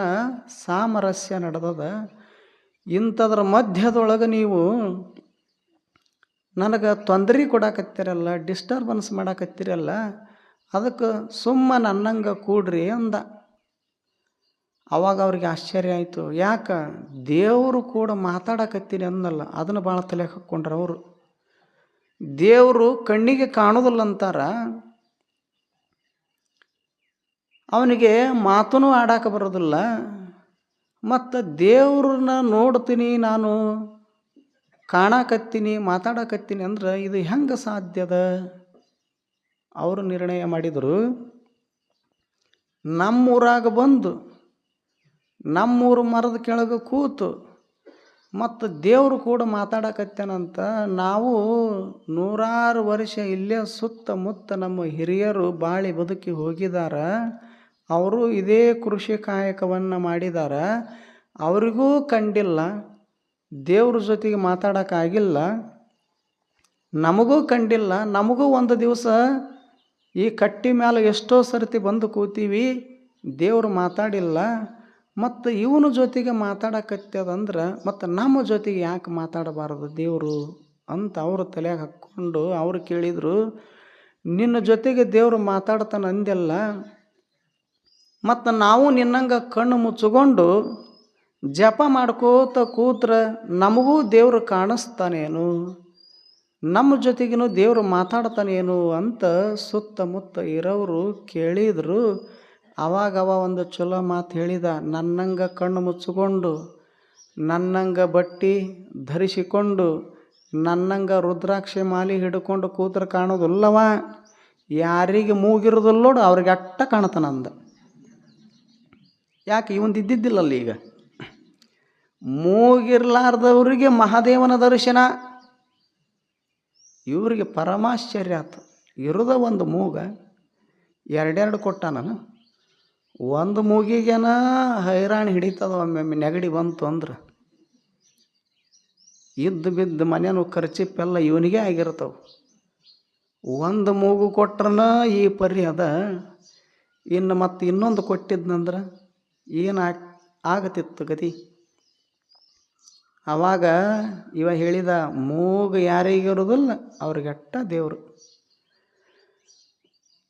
ಸಾಮರಸ್ಯ ನಡೆದದ. ಇಂಥದ್ರ ಮಧ್ಯದೊಳಗೆ ನೀವು ನನಗೆ ತೊಂದರೆ ಕೊಡಾಕತ್ತೀರಲ್ಲ, ಡಿಸ್ಟರ್ಬೆನ್ಸ್ ಮಾಡಾಕತ್ತೀರಲ್ಲ, ಅದಕ್ಕೆ ನನ್ನಂಗೆ ಕೂಡ್ರಿ ಅಂದ. ಅವಾಗ ಅವ್ರಿಗೆ ಆಶ್ಚರ್ಯ ಆಯಿತು. ಯಾಕೆ? ದೇವರು ಕೂಡ ಮಾತಾಡಕತ್ತೀನಿ ಅಂದಲ್ಲ. ಅದನ್ನು ಭಾಳ ತಲೆ ಹಾಕ್ಕೊಂಡ್ರು ಅವರು. ದೇವರು ಕಣ್ಣಿಗೆ ಕಾಣೋದಿಲ್ಲ ಅಂತಾರ, ಅವನಿಗೆ ಮಾತೂ ಆಡಕ್ಕೆ ಬರೋದಿಲ್ಲ. ಮತ್ತು ದೇವ್ರನ್ನ ನೋಡ್ತೀನಿ, ನಾನು ಕಾಣಕತ್ತೀನಿ, ಮಾತಾಡಕತ್ತೀನಿ ಅಂದ್ರೆ ಇದು ಹೆಂಗೆ ಸಾಧ್ಯದ? ಅವರು ನಿರ್ಣಯ ಮಾಡಿದರು, ನಮ್ಮೂರಾಗ ಬಂದು ನಮ್ಮೂರು ಮರದ ಕೆಳಗೆ ಕೂತು ಮತ್ತು ದೇವರು ಕೂಡ ಮಾತಾಡಕತ್ತೇನಂತ. ನಾವು 100 ವರ್ಷ ಇಲ್ಲೇ ಸುತ್ತಮುತ್ತ ನಮ್ಮ ಹಿರಿಯರು ಬಾಳಿ ಬದುಕಿ ಹೋಗಿದಾರ. ಅವರು ಇದೇ ಕೃಷಿ ಕಾಯಕವನ್ನು ಮಾಡಿದಾರ. ಅವರಿಗೂ ಕಂಡಿಲ್ಲ, ದೇವ್ರ ಜೊತೆಗೆ ಮಾತಾಡೋಕ್ಕಾಗಿಲ್ಲ. ನಮಗೂ ಕಂಡಿಲ್ಲ. ನಮಗೂ ಒಂದು ದಿವಸ ಈ ಕಟ್ಟಿ ಮೇಲೆ ಎಷ್ಟೋ ಸರ್ತಿ ಬಂದು ಕೂತೀವಿ, ದೇವರು ಮಾತಾಡಿಲ್ಲ. ಮತ್ತು ಇವನ ಜೊತೆಗೆ ಮಾತಾಡಕತ್ತದಂದ್ರೆ ಮತ್ತು ನಮ್ಮ ಜೊತೆಗೆ ಯಾಕೆ ಮಾತಾಡಬಾರದು ದೇವರು ಅಂತ ಅವರು ತಲೆಯಾಗ ಹಾಕ್ಕೊಂಡು ಅವರು ಕೇಳಿದರು, ನಿನ್ನ ಜೊತೆಗೆ ದೇವರು ಮಾತಾಡ್ತಾನೆ ಅಂದೆಲ್ಲ, ಮತ್ತು ನಾವು ನಿನ್ನಂಗೆ ಕಣ್ಣು ಮುಚ್ಚಿಕೊಂಡು ಜಪ ಮಾಡ್ಕೋತ ಕೂತ್ರೆ ನಮಗೂ ದೇವರು ಕಾಣಿಸ್ತಾನೇನು, ನಮ್ಮ ಜೊತೆಗಿನೂ ದೇವರು ಮಾತಾಡ್ತಾನೇನು ಅಂತ ಸುತ್ತಮುತ್ತ ಇರೋರು ಕೇಳಿದರು. ಅವಾಗವ ಒಂದು ಚಲೋ ಮಾತು ಹೇಳಿದ. ನನ್ನಂಗೆ ಕಣ್ಣು ಮುಚ್ಚಿಕೊಂಡು, ನನ್ನಂಗೆ ಬಟ್ಟೆ ಧರಿಸಿಕೊಂಡು, ನನ್ನಂಗೆ ರುದ್ರಾಕ್ಷಿ ಮಾಲಿ ಹಿಡ್ಕೊಂಡು ಕೂತ್ರೆ ಕಾಣೋದಿಲ್ಲವ. ಯಾರಿಗೆ ಮೂಗಿರೋದಿಲ್ಲ ನೋಡು ಅವ್ರಿಗೆ ಅಟ್ಟ ಕಾಣ್ತಾನಂದ. ಯಾಕೆ? ಇವಂದು ಇದ್ದಿದ್ದಿಲ್ಲಲ್ಲಿ. ಈಗ ಮೂಗಿರ್ಲಾರ್ದವ್ರಿಗೆ ಮಹಾದೇವನ ದರ್ಶನ. ಇವರಿಗೆ ಪರಮಾಶ್ಚರ್ಯ ಆಯ್ತು. ಇರೋದ ಒಂದು ಮೂಗ, 2 ಕೊಟ್ಟ. ನಾನು ಒಂದು ಮೂಗಿಗೇನ ಹೈರಾಣಿ ಹಿಡಿತದ. ಒಮ್ಮೆ ನೆಗಡಿ ಬಂತು ಅಂದ್ರೆ ಇದ್ದು ಬಿದ್ದು ಮನೇನು ಖರ್ಚಿಪ್ಪೆಲ್ಲ ಇವನಿಗೆ ಆಗಿರ್ತಾವೆ. ಒಂದು ಮೂಗು ಕೊಟ್ರನ ಈ ಪರಿ ಅದ. ಇನ್ನು ಮತ್ತು ಇನ್ನೊಂದು ಕೊಟ್ಟಿದ್ನಂದ್ರೆ ಏನು ಆಗತಿತ್ತು ಗತಿ. ಆವಾಗ ಇವ ಹೇಳಿದ, ಮೂಗು ಯಾರಿಗಿರೋದಿಲ್ಲ ಅವ್ರಿಗಟ್ಟ ದೇವರು.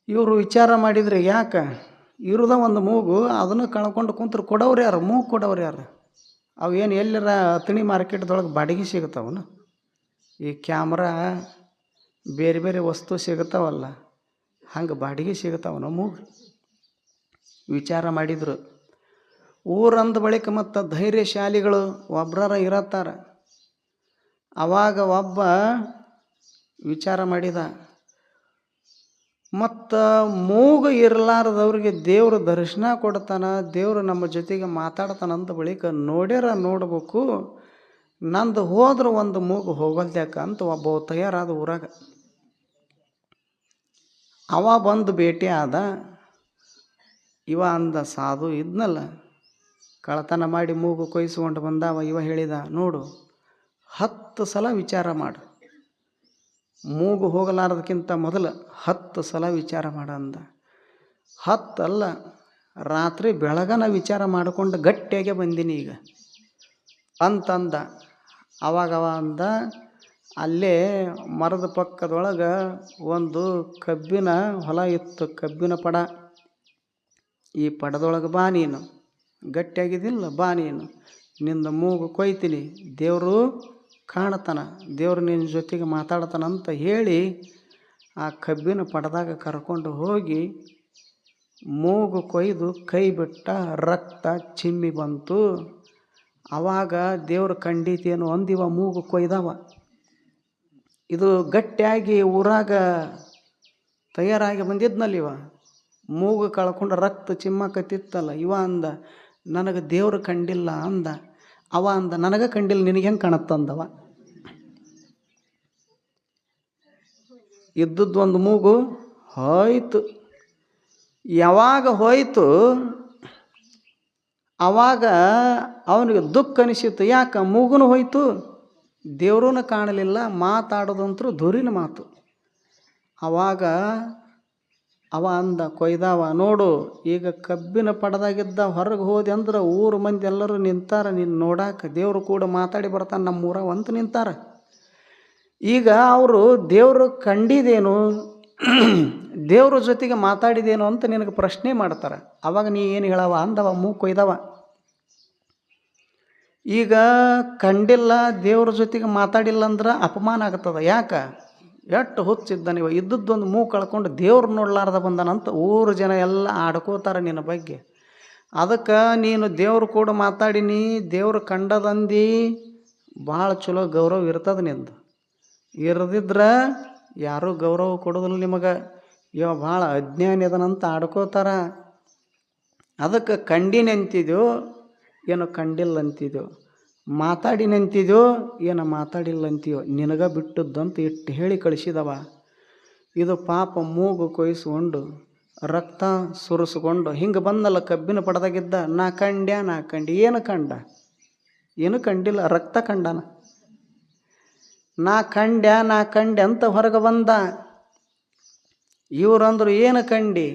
ಇವರು ವಿಚಾರ ಮಾಡಿದರೆ, ಯಾಕೆ ಇರೋದ ಒಂದು ಮೂಗು, ಅದನ್ನು ಕಳ್ಕೊಂಡು ಕುಂತ್ರು ಕೊಡೋರು ಯಾರು? ಮೂಗು ಕೊಡೋರು ಯಾರು? ಅವು ಏನು ಎಲ್ಲರ ಅತಣಿ ಮಾರ್ಕೆಟ್ದೊಳಗೆ ಬಾಡಿಗೆ ಸಿಗ್ತಾವನು? ಈ ಕ್ಯಾಮ್ರಾ ಬೇರೆ ಬೇರೆ ವಸ್ತು ಸಿಗ್ತಾವಲ್ಲ, ಹಂಗೆ ಬಾಡಿಗೆ ಸಿಗ್ತಾವನು ಮೂಗು? ವಿಚಾರ ಮಾಡಿದರು. ಊರಂದ ಬಳಿಕ ಮತ್ತು ಧೈರ್ಯಶಾಲಿಗಳು ಒಬ್ಬರ ಇರತ್ತಾರ. ಆವಾಗ ಒಬ್ಬ ವಿಚಾರ ಮಾಡಿದ, ಮತ್ತು ಮೂಗು ಇರಲಾರ್ದವ್ರಿಗೆ ದೇವ್ರ ದರ್ಶನ ಕೊಡ್ತಾನೆ, ದೇವರು ನಮ್ಮ ಜೊತೆಗೆ ಮಾತಾಡ್ತಾನೆ ಅಂದ ಬಳಿಕ ನೋಡ್ಯಾರ ನೋಡ್ಬೇಕು, ನಂದು ಹೋದ್ರೆ ಒಂದು ಮೂಗು ಹೋಗಲ್ದ್ಯಾಕ ಅಂತ ಒಬ್ಬ ತಯಾರಾದ ಊರಾಗ. ಅವ ಬಂದು ಭೇಟಿ ಆದ. ಇವ ಅಂದ, ಸಾಧು ಇದ್ನಲ್ಲ ಕಳತನ ಮಾಡಿ ಮೂಗು ಕೊಯ್ಸ್ಕೊಂಡು ಬಂದವ. ಇವ ಹೇಳಿದ, ನೋಡು 10 ಸಲ ವಿಚಾರ ಮಾಡು, ಮೂಗು ಹೋಗಲಾರದಕ್ಕಿಂತ ಮೊದಲು 10 ಸಲ ವಿಚಾರ ಮಾಡ ಅಂದ. 10 ಅಲ್ಲ, ರಾತ್ರಿ ಬೆಳಗನ ವಿಚಾರ ಮಾಡಿಕೊಂಡು ಗಟ್ಟಿಯಾಗೆ ಬಂದೀನಿ ಈಗ ಅಂತಂದ. ಅವಾಗವ ಅಂದ, ಅಲ್ಲೇ ಮರದ ಪಕ್ಕದೊಳಗೆ ಒಂದು ಕಬ್ಬಿನ ಹೊಲ ಇತ್ತು, ಕಬ್ಬಿನ ಪಡ. ಈ ಪಡದೊಳಗೆ ಬಾ ನೀನು, ಗಟ್ಟಿಯಾಗಿದ್ದಿಲ್ಲ, ಬಾ ನೀನು, ನಿಂದ ಮೂಗು ಕೊಯ್ತೀನಿ, ದೇವರು ಕಾಣ್ತಾನ, ದೇವ್ರು ನಿನ್ನ ಜೊತೆಗೆ ಮಾತಾಡ್ತಾನಂತ ಹೇಳಿ ಆ ಕಬ್ಬಿನ ಪಡದಾಗ ಕರ್ಕೊಂಡು ಹೋಗಿ ಮೂಗು ಕೊಯ್ದು ಕೈ ಬಿಟ್ಟ. ರಕ್ತ ಚಿಮ್ಮಿ ಬಂತು. ಅವಾಗ ದೇವ್ರು ಕಂಡೀತೇನು ಅಂದಿವ, ಮೂಗು ಕೊಯ್ದವ. ಇದು ಗಟ್ಟಿಯಾಗಿ ಊರಾಗ ತಯಾರಾಗಿ ಬಂದಿದ್ನಲ್ಲಿವ, ಮೂಗು ಕಳ್ಕೊಂಡು ರಕ್ತ ಚಿಮ್ಮಕತ್ತಿತ್ತಲ್ಲ. ಇವ ಅಂದ, ನನಗೆ ದೇವ್ರು ಕಂಡಿಲ್ಲ ಅಂದ. ಅವ ಅಂದ, ನನಗೆ ಕಂಡಿಲ್ಲ, ನಿನಗೆ ಹೆಂಗೆ ಕಾಣತ್ತಂದವ. ಇದ್ದದ್ದು ಒಂದು ಮೂಗು ಹೋಯ್ತು. ಯಾವಾಗ ಹೋಯ್ತು ಆವಾಗ ಅವನಿಗೆ ದುಃಖ ಅನಿಸಿತು. ಯಾಕೆ? ಮೂಗುನು ಹೋಯ್ತು, ದೇವ್ರೂ ಕಾಣಲಿಲ್ಲ, ಮಾತಾಡೋದಂತರೂ ದೂರಿನ ಮಾತು. ಆವಾಗ ಅವ ಅಂದ, ಕೊಯ್ದವ, ನೋಡು ಈಗ ಕಬ್ಬಿನ ಪಡದಾಗಿದ್ದ ಹೊರಗೆ ಹೋದೆ ಅಂದ್ರೆ ಊರು ಮಂದಿ ಎಲ್ಲರೂ ನಿಂತಾರ ನಿನ್ನ ನೋಡಾಕ, ದೇವರು ಕೂಡ ಮಾತಾಡಿ ಬರ್ತಾನೆ ನಮ್ಮೂರ ಅಂತ ನಿಂತಾರ. ಈಗ ಅವರು ದೇವರು ಕಂಡಿದೇನು, ದೇವ್ರ ಜೊತೆಗೆ ಮಾತಾಡಿದೇನು ಅಂತ ನಿನಗೆ ಪ್ರಶ್ನೆ ಮಾಡ್ತಾರೆ. ಅವಾಗ ನೀ ಏನು ಹೇಳವ ಅಂದವ, ಮೂಗು ಕೊಯ್ದವ. ಈಗ ಕಂಡಿಲ್ಲ, ದೇವ್ರ ಜೊತೆಗೆ ಮಾತಾಡಿಲ್ಲ ಅಂದ್ರೆ ಅಪಮಾನ ಆಗ್ತದ. ಯಾಕೆ? ಎಷ್ಟು ಹುಚ್ಚಿದ್ದ ನೀವು, ಇದ್ದದ್ದೊಂದು ಮೂಗು ಕಳ್ಕೊಂಡು ದೇವ್ರು ನೋಡ್ಲಾರ್ದ ಬಂದನಂತ ಊರು ಜನ ಎಲ್ಲ ಆಡ್ಕೋತಾರೆ ನಿನ್ನ ಬಗ್ಗೆ. ಅದಕ್ಕೆ ನೀನು ದೇವ್ರು ಕೂಡ ಮಾತಾಡಿನಿ, ದೇವ್ರು ಕಂಡದಂದು ಭಾಳ ಚಲೋ ಗೌರವ ಇರ್ತದೆ ನಿಂದು. ಇರದಿದ್ರೆ ಯಾರೂ ಗೌರವ ಕೊಡೋದಿಲ್ಲ ನಿಮಗೆ. ಇವ ಭಾಳ ಅಜ್ಞಾನಿ ಅದನಂತ ಆಡ್ಕೋತಾರ. ಅದಕ್ಕೆ ಕಂಡಿನಿ ಅಂತಿದ್ಯೋ ಏನೋ ಕಂಡಿಲ್ಲ ಅಂತಿದ್ಯೋ, ಮಾತಾಡಿ ನಿಂತಿದ್ಯೋ ಏನೋ ಮಾತಾಡಿಲ್ಲ ಅಂತೀಯೋ, ನಿನಗೆ ಬಿಟ್ಟದ್ದಂತ ಇಟ್ಟು ಹೇಳಿ ಕಳಿಸಿದವ. ಇದು ಪಾಪ ಮೂಗು ಕೊಯ್ಸ್ಕೊಂಡು ರಕ್ತ ಸುರಿಸ್ಕೊಂಡು ಹಿಂಗೆ ಬಂದಲ್ಲ ಕಬ್ಬಿನ ಪಡದಾಗಿದ್ದ. ನಾ ಕಂಡ್ಯ ಏನು ಕಂಡ? ಏನು ಕಂಡಿಲ್ಲ, ರಕ್ತ ಕಂಡನ. ನಾ ಕಂಡ್ಯ ಅಂತ ಹೊರಗೆ ಬಂದ. ಇವ್ರಂದ್ರು ಏನು ಕಂಡಿ?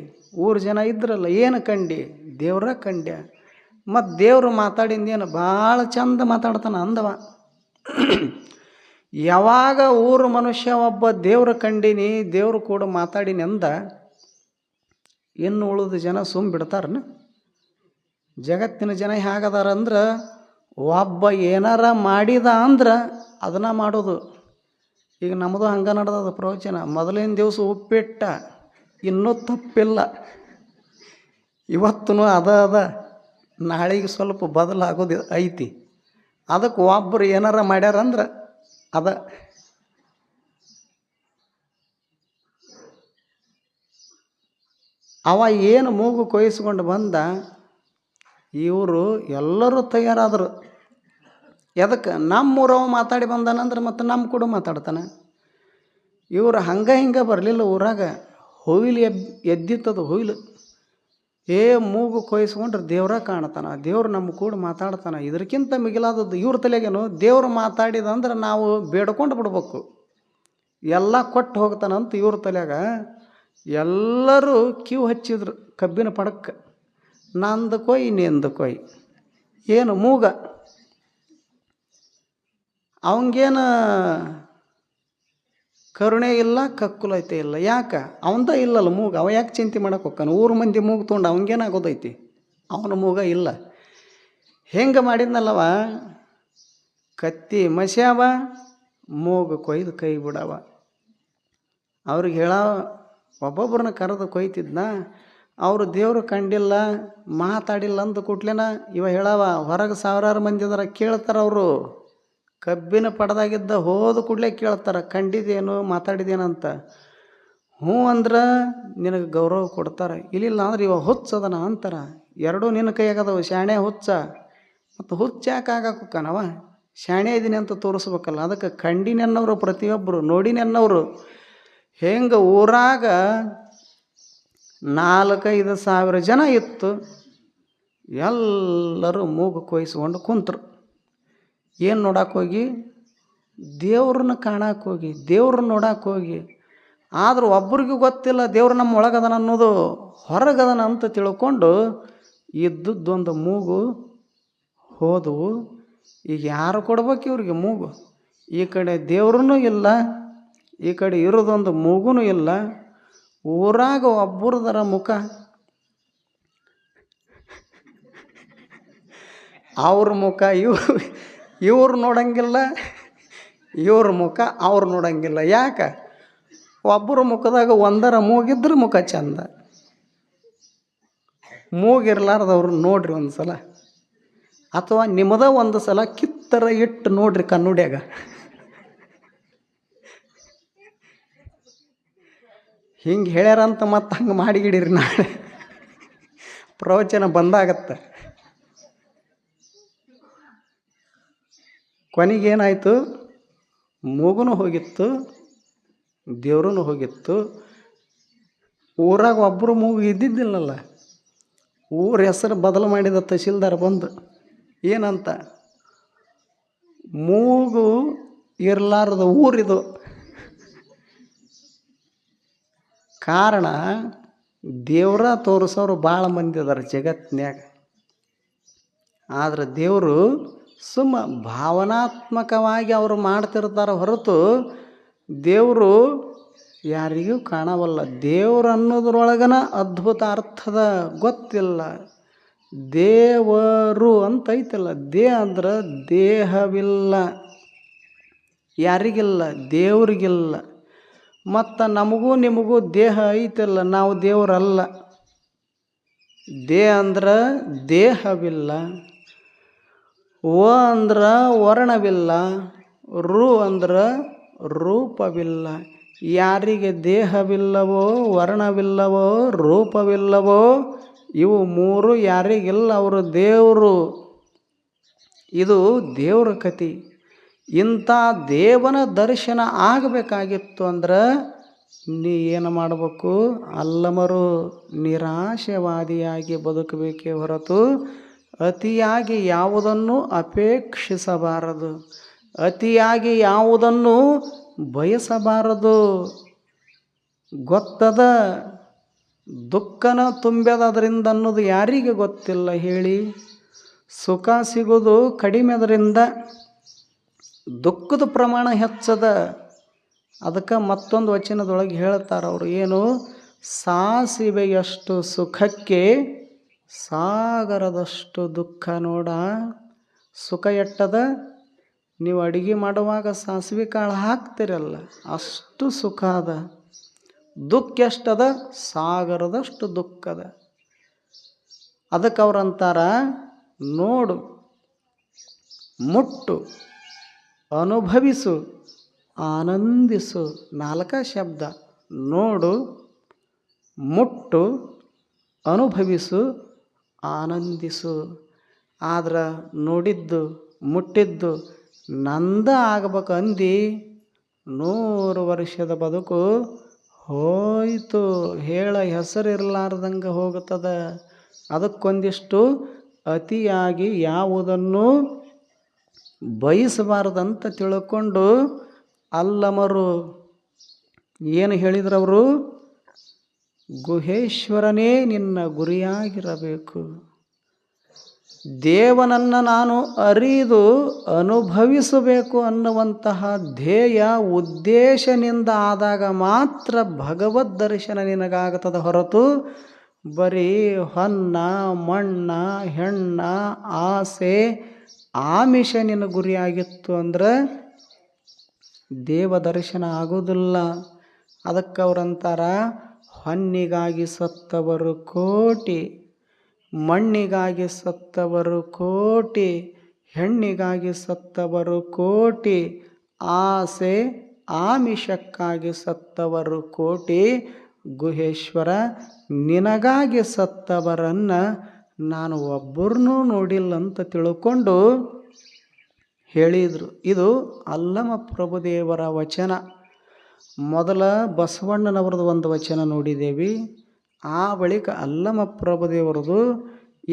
ಊರು ಜನ ಇದ್ರಲ್ಲ, ಏನು ಕಂಡಿ? ದೇವ್ರ ಕಂಡ್ಯ. ಮತ್ತು ದೇವರು ಮಾತಾಡಿಂದೇನು ಭಾಳ ಚಂದ ಮಾತಾಡ್ತಾನೆ ಅಂದವ. ಯಾವಾಗ ಊರು ಮನುಷ್ಯ ಒಬ್ಬ ದೇವ್ರ ಕಂಡಿನಿ, ದೇವರು ಕೂಡ ಮಾತಾಡಿನಿ ಅಂದ, ಇನ್ನು ಉಳಿದ ಜನ ಸುಮ್ಮ ಬಿಡ್ತಾರನ? ಜಗತ್ತಿನ ಜನ ಹೇಗದಾರಂದ್ರೆ, ಒಬ್ಬ ಏನಾರ ಮಾಡಿದ ಅಂದ್ರೆ ಅದನ್ನ ಮಾಡೋದು. ಈಗ ನಮ್ಮದು ಹಂಗೆ ನಡೆದದ ಪ್ರವಚನ. ಮೊದಲಿನ ದಿವಸ ಉಪ್ಪಿಟ್ಟ, ಇನ್ನೂ ತಪ್ಪಿಲ್ಲ, ಇವತ್ತೂ ಅದ ನಾಳೆಗೆ ಸ್ವಲ್ಪ ಬದಲಾಗೋದು ಐತಿ. ಅದಕ್ಕೆ ಒಬ್ಬರು ಏನಾರ ಮಾಡ್ಯಾರಂದ್ರೆ ಅದ. ಅವ ಏನು ಮೂಗು ಕೊಯ್ಸ್ಕೊಂಡು ಬಂದ, ಇವರು ಎಲ್ಲರೂ ತಯಾರಾದರು. ಎದಕ್ಕೆ? ನಮ್ಮೂರವ ಮಾತಾಡಿ ಬಂದಾನಂದ್ರೆ ಮತ್ತು ನಮ್ಮ ಕೂಡ ಮಾತಾಡ್ತಾನೆ. ಇವರು ಹಂಗೆ ಹಿಂಗೆ ಬರಲಿಲ್ಲ ಊರಾಗ, ಹೊಯ್ಲು ಎದ್ದಿತ್ತದು ಹೊಯ್ಲು. ಮೂಗು ಕೊಯ್ಸ್ಕೊಂಡ್ರೆ ದೇವ್ರ ಕಾಣ್ತಾನೆ, ದೇವ್ರು ನಮ್ಮ ಕೂಡ ಮಾತಾಡ್ತಾನೆ. ಇದಕ್ಕಿಂತ ಮಿಗಿಲಾದದ್ದು ಇವ್ರ ತಲೆಗೇನು, ದೇವ್ರು ಮಾತಾಡಿದಂದ್ರೆ ನಾವು ಬೇಡ್ಕೊಂಡು ಬಿಡ್ಬೇಕು, ಎಲ್ಲ ಕೊಟ್ಟು ಹೋಗ್ತಾನಂತ ಇವ್ರ ತಲೆಯಾಗ. ಎಲ್ಲರೂ ಕ್ಯೂ ಹಚ್ಚಿದ್ರು ಕಬ್ಬಿನ ಪಡಕ್ಕೆ. ನಂದು ಕೊಯ್ ನಿಂದು ಕೊಯ್. ಏನು ಮೂಗ? ಅವಂಗೇನು ಕರುಣೆ ಇಲ್ಲ, ಕಕ್ಕುಲೈತೆ ಇಲ್ಲ. ಯಾಕೆ? ಅವಂದ ಇಲ್ಲಲ್ಲ ಮೂಗ, ಅವ ಯಾಕೆ ಚಿಂತೆ ಮಾಡಕ್ಕೆ ಹೋಗ್ತಾನೆ? ಊರು ಮಂದಿ ಮೂಗು ತೊಗೊಂಡು ಅವಂಗೇನಾಗೋದೈತಿ? ಅವನ ಮೂಗ ಇಲ್ಲ. ಹೆಂಗೆ ಮಾಡಿದ್ನಲ್ಲವ, ಕತ್ತಿ ಮಸ್ಯಾವ, ಮೂಗು ಕೊಯ್ದು ಕೈ ಬಿಡವ. ಅವ್ರಿಗೆ ಹೇಳ, ಒಬ್ಬೊಬ್ಬರನ್ನ ಕರೆದು ಕೊಯ್ತಿದ್ನ. ಅವರು ದೇವರು ಕಂಡಿಲ್ಲ, ಮಾತಾಡಿಲ್ಲ ಅಂದ ಕೂಡ್ಲೇನ ಇವ ಹೇಳವ, ಹೊರಗೆ ಸಾವಿರಾರು ಮಂದಿ ಅದರ ಕೇಳ್ತಾರೆ. ಅವರು ಕಬ್ಬಿನ ಪಡದಾಗಿದ್ದ ಹೋದ ಕೂಡಲೇ ಕೇಳ್ತಾರೆ, ಕಂಡಿದೇನು ಮಾತಾಡಿದೇನಂತ. ಹ್ಞೂ ಅಂದ್ರೆ ನಿನಗೆ ಗೌರವ ಕೊಡ್ತಾರೆ, ಇಲ್ಲಿಲ್ಲ ಅಂದ್ರೆ ಇವ ಹುಚ್ಚದನ ಅಂತಾರೆ. ಎರಡೂ ನಿನ್ನ ಕೈಯಾಗದವು, ಶಾಣೆ ಹುಚ್ಚ. ಮತ್ತು ಹುಚ್ಚ ಯಾಕೆ ಆಗಾಕನವ? ಶಾಣೆ ಇದ್ದೀನಿ ಅಂತ ತೋರಿಸ್ಬೇಕಲ್ಲ. ಅದಕ್ಕೆ ಕಂಡಿನೆನ್ನವರು ಪ್ರತಿಯೊಬ್ಬರು, ನೋಡಿನೆನ್ನವರು. ಹೆಂಗೆ ಊರಾಗ 4-5 ಸಾವಿರ ಜನ ಇತ್ತು, ಎಲ್ಲರೂ ಮೂಗು ಕೊಯ್ಸ್ಕೊಂಡು ಕುಂತರು. ಏನು ನೋಡಕ್ಕೆ ಹೋಗಿ? ದೇವ್ರನ್ನ ಕಾಣಕ್ಕೆ ಹೋಗಿ, ದೇವ್ರನ್ನ ನೋಡಕ್ಕೆ ಹೋಗಿ. ಆದ್ರೆ ಒಬ್ರಿಗೂ ಗೊತ್ತಿಲ್ಲ ದೇವ್ರು ನಮ್ಮ ಒಳಗದನ ಅನ್ನೋದು, ಹೊರಗದನ ಅಂತ ತಿಳ್ಕೊಂಡು ಇದ್ದದ್ದೊಂದು ಮೂಗು ಹೋದವು. ಈಗ ಯಾರು ಕೊಡ್ಬೇಕು ಇವ್ರಿಗೆ ಮೂಗು? ಈ ಕಡೆ ದೇವ್ರೂ ಇಲ್ಲ, ಈ ಕಡೆ ಇರೋದೊಂದು ಮೂಗೂ ಇಲ್ಲ. ಊರಾಗ ಒಬ್ಬರದರ ಮುಖ, ಅವ್ರ ಮುಖ ಇವ್ರು ನೋಡಂಗಿಲ್ಲ, ಇವ್ರ ಮುಖ ಅವ್ರು ನೋಡಂಗಿಲ್ಲ. ಯಾಕೆ? ಒಬ್ಬರ ಮುಖದಾಗ ಒಂದರ ಮೂಗಿದ್ರೆ ಮುಖ ಚಂದ, ಮೂಗಿರ್ಲಾರ್ದವ್ರು ನೋಡ್ರಿ ಒಂದು ಸಲ, ಅಥವಾ ನಿಮ್ಮದ ಒಂದು ಸಲ ಕಿತ್ತರ ಇಟ್ಟು ನೋಡ್ರಿ ಕಣ್ಣುಡ್ಯಾಗ. ಹಿಂಗೆ ಹೇಳ್ಯಾರಂತ ಮತ್ತೆ ಹಂಗೆ ಮಾಡಿಗಿಡಿರಿ, ನಾಳೆ ಪ್ರವಚನ ಬಂದಾಗತ್ತೆ. ಕೊನೆಗೇನಾಯಿತು? ಮೂಗುನೂ ಹೋಗಿತ್ತು, ದೇವ್ರೂ ಹೋಗಿತ್ತು. ಊರಾಗ ಒಬ್ಬರು ಮೂಗು ಇದ್ದಿದ್ದಿಲ್ಲಲ್ಲ. ಊರ ಹೆಸರು ಬದಲು ಮಾಡಿದ ತಹಸೀಲ್ದಾರ್ ಬಂದು ಏನಂತ, ಮೂಗು ಇರಲಾರ್ದ ಊರಿದು. ಕಾರಣ ದೇವ್ರ ತೋರಿಸೋರು ಭಾಳ ಮಂದಿ ಅದಾರ ಜಗತ್ತಿನ್ಯಾಗ. ಆದ್ರೆ ದೇವರು ಸುಮ್ಮ ಭಾವನಾತ್ಮಕವಾಗಿ ಅವರು ಮಾಡ್ತಿರ್ತಾರೆ ಹೊರತು ದೇವರು ಯಾರಿಗೂ ಕಾಣವಲ್ಲ. ದೇವರು ಅನ್ನೋದ್ರೊಳಗನ ಅದ್ಭುತ ಅರ್ಥದ ಗೊತ್ತಿಲ್ಲ. ದೇವರು ಅಂತ ಐತಲ್ಲ, ಅಂದ್ರೆ ದೇಹವಿಲ್ಲ, ಯಾರಿಗಿಲ್ಲ, ದೇವ್ರಿಗಿಲ್ಲ. ಮತ್ತು ನಮಗೂ ನಿಮಗೂ ದೇಹ ಐತಲ್ಲ, ನಾವು ದೇವರಲ್ಲ. ಅಂದ್ರೆ ದೇಹವಿಲ್ಲ, ಅಂದ್ರೆ ವರ್ಣವಿಲ್ಲ, ಅಂದ್ರೆ ರೂಪವಿಲ್ಲ. ಯಾರಿಗೆ ದೇಹವಿಲ್ಲವೋ, ವರ್ಣವಿಲ್ಲವೋ, ರೂಪವಿಲ್ಲವೋ, ಇವು ಮೂರು ಯಾರಿಗಿಲ್ಲ ಅವರು ದೇವರು. ಇದು ದೇವ್ರ ಕತೆ. ಇಂಥ ದೇವನ ದರ್ಶನ ಆಗಬೇಕಾಗಿತ್ತು ಅಂದ್ರೆ ನೀ ಏನು ಮಾಡಬೇಕು? ಅಲ್ಲಮರು ನಿರಾಶವಾದಿಯಾಗಿ ಬದುಕಬೇಕೇ ಹೊರತು ಅತಿಯಾಗಿ ಯಾವುದನ್ನು ಅಪೇಕ್ಷಿಸಬಾರದು, ಅತಿಯಾಗಿ ಯಾವುದನ್ನು ಬಯಸಬಾರದು. ಗೊತ್ತದ ದುಃಖನ ತುಂಬ್ಯದ ಅದರಿಂದ ಅನ್ನೋದು ಯಾರಿಗೆ ಗೊತ್ತಿಲ್ಲ ಹೇಳಿ? ಸುಖ ಸಿಗೋದು ಕಡಿಮೆ, ಅದರಿಂದ ದುಃಖದ ಪ್ರಮಾಣ ಹೆಚ್ಚದ. ಅದಕ್ಕೆ ಮತ್ತೊಂದು ವಚನದೊಳಗೆ ಹೇಳ್ತಾರೆ ಅವರು, ಏನು? ಸಾಸಿವೆಯಷ್ಟು ಸುಖಕ್ಕೆ ಸಾಗರದಷ್ಟು ದುಃಖ ನೋಡ. ಸುಖ ಎಟ್ಟದ? ನೀವು ಅಡುಗೆ ಮಾಡುವಾಗ ಸಾಸಿವೆ ಕಾಳು ಹಾಕ್ತಿರಲ್ಲ, ಅಷ್ಟು ಸುಖ ಅದ. ದುಃಖ ಎಷ್ಟದ? ಸಾಗರದಷ್ಟು ದುಃಖದ. ಅದಕ್ಕೆ ಅವ್ರಂತಾರ, ನೋಡು, ಮುಟ್ಟು, ಅನುಭವಿಸು, ಆನಂದಿಸು. 4 ಶಬ್ದ. ನೋಡು, ಮುಟ್ಟು, ಅನುಭವಿಸು, ಆನಂದಿಸು. ಆದ್ರೆ ನೋಡಿದ್ದು ಮುಟ್ಟಿದ್ದು ನಂದ ಆಗ್ಬೇಕು ಅಂದು 100 ವರ್ಷದ ಬದುಕು ಹೋಯ್ತು. ಹೇಳ ಹೆಸರಿರಲಾರ್ದಂಗೆ ಹೋಗುತ್ತದೆ. ಅದಕ್ಕೊಂದಿಷ್ಟು ಅತಿಯಾಗಿ ಯಾವುದನ್ನು ಬಯಸಬಾರ್ದಂತ ತಿಳ್ಕೊಂಡು ಅಲ್ಲಮರು ಏನು ಹೇಳಿದ್ರವರು? ಗುಹೇಶ್ವರನೇ ನಿನ್ನ ಗುರಿಯಾಗಿರಬೇಕು. ದೇವನನ್ನು ನಾನು ಅರಿದು ಅನುಭವಿಸಬೇಕು ಅನ್ನುವಂತಹ ಧ್ಯೇಯ ಉದ್ದೇಶನಿಂದ ಆದಾಗ ಮಾತ್ರ ಭಗವದ್ ದರ್ಶನ ನಿನಗಾಗುತ್ತದೆ ಹೊರತು ಬರೀ ಹೊನ್ನ, ಮಣ್ಣ, ಹೆಣ್ಣ, ಆಸೆ, ಆಮಿಷ ನಿನ್ನ ಗುರಿಯಾಗಿತ್ತು ಅಂದ್ರೆ ದೇವ ದರ್ಶನ ಆಗೋದಿಲ್ಲ. ಅದಕ್ಕೆ ಅವರಂತಾರ, ಹೊನ್ನಿಗಾಗಿ ಸತ್ತವರು ಕೋಟಿ, ಮಣ್ಣಿಗಾಗಿ ಸತ್ತವರು ಕೋಟಿ, ಹೆಣ್ಣಿಗಾಗಿ ಸತ್ತವರು ಕೋಟಿ, ಆಸೆ, ಆಮಿಷಕ್ಕಾಗಿ ಸತ್ತವರು ಕೋಟಿ, ಗುಹೇಶ್ವರ ನಿನಗಾಗಿ ಸತ್ತವರನ್ನು ನಾನು ಒಬ್ಬರನ್ನೂ ನೋಡಿಲ್ಲ ಅಂತ ತಿಳ್ಕೊಂಡು ಹೇಳಿದರು. ಇದು ಅಲ್ಲಮ ಪ್ರಭುದೇವರ ವಚನ. ಮೊದಲ ಬಸವಣ್ಣನವ್ರದ್ದು ಒಂದು ವಚನ ನೋಡಿದ್ದೇವೆ, ಆ ಬಳಿಕ ಅಲ್ಲಮ ಪ್ರಭುದೇವರದು,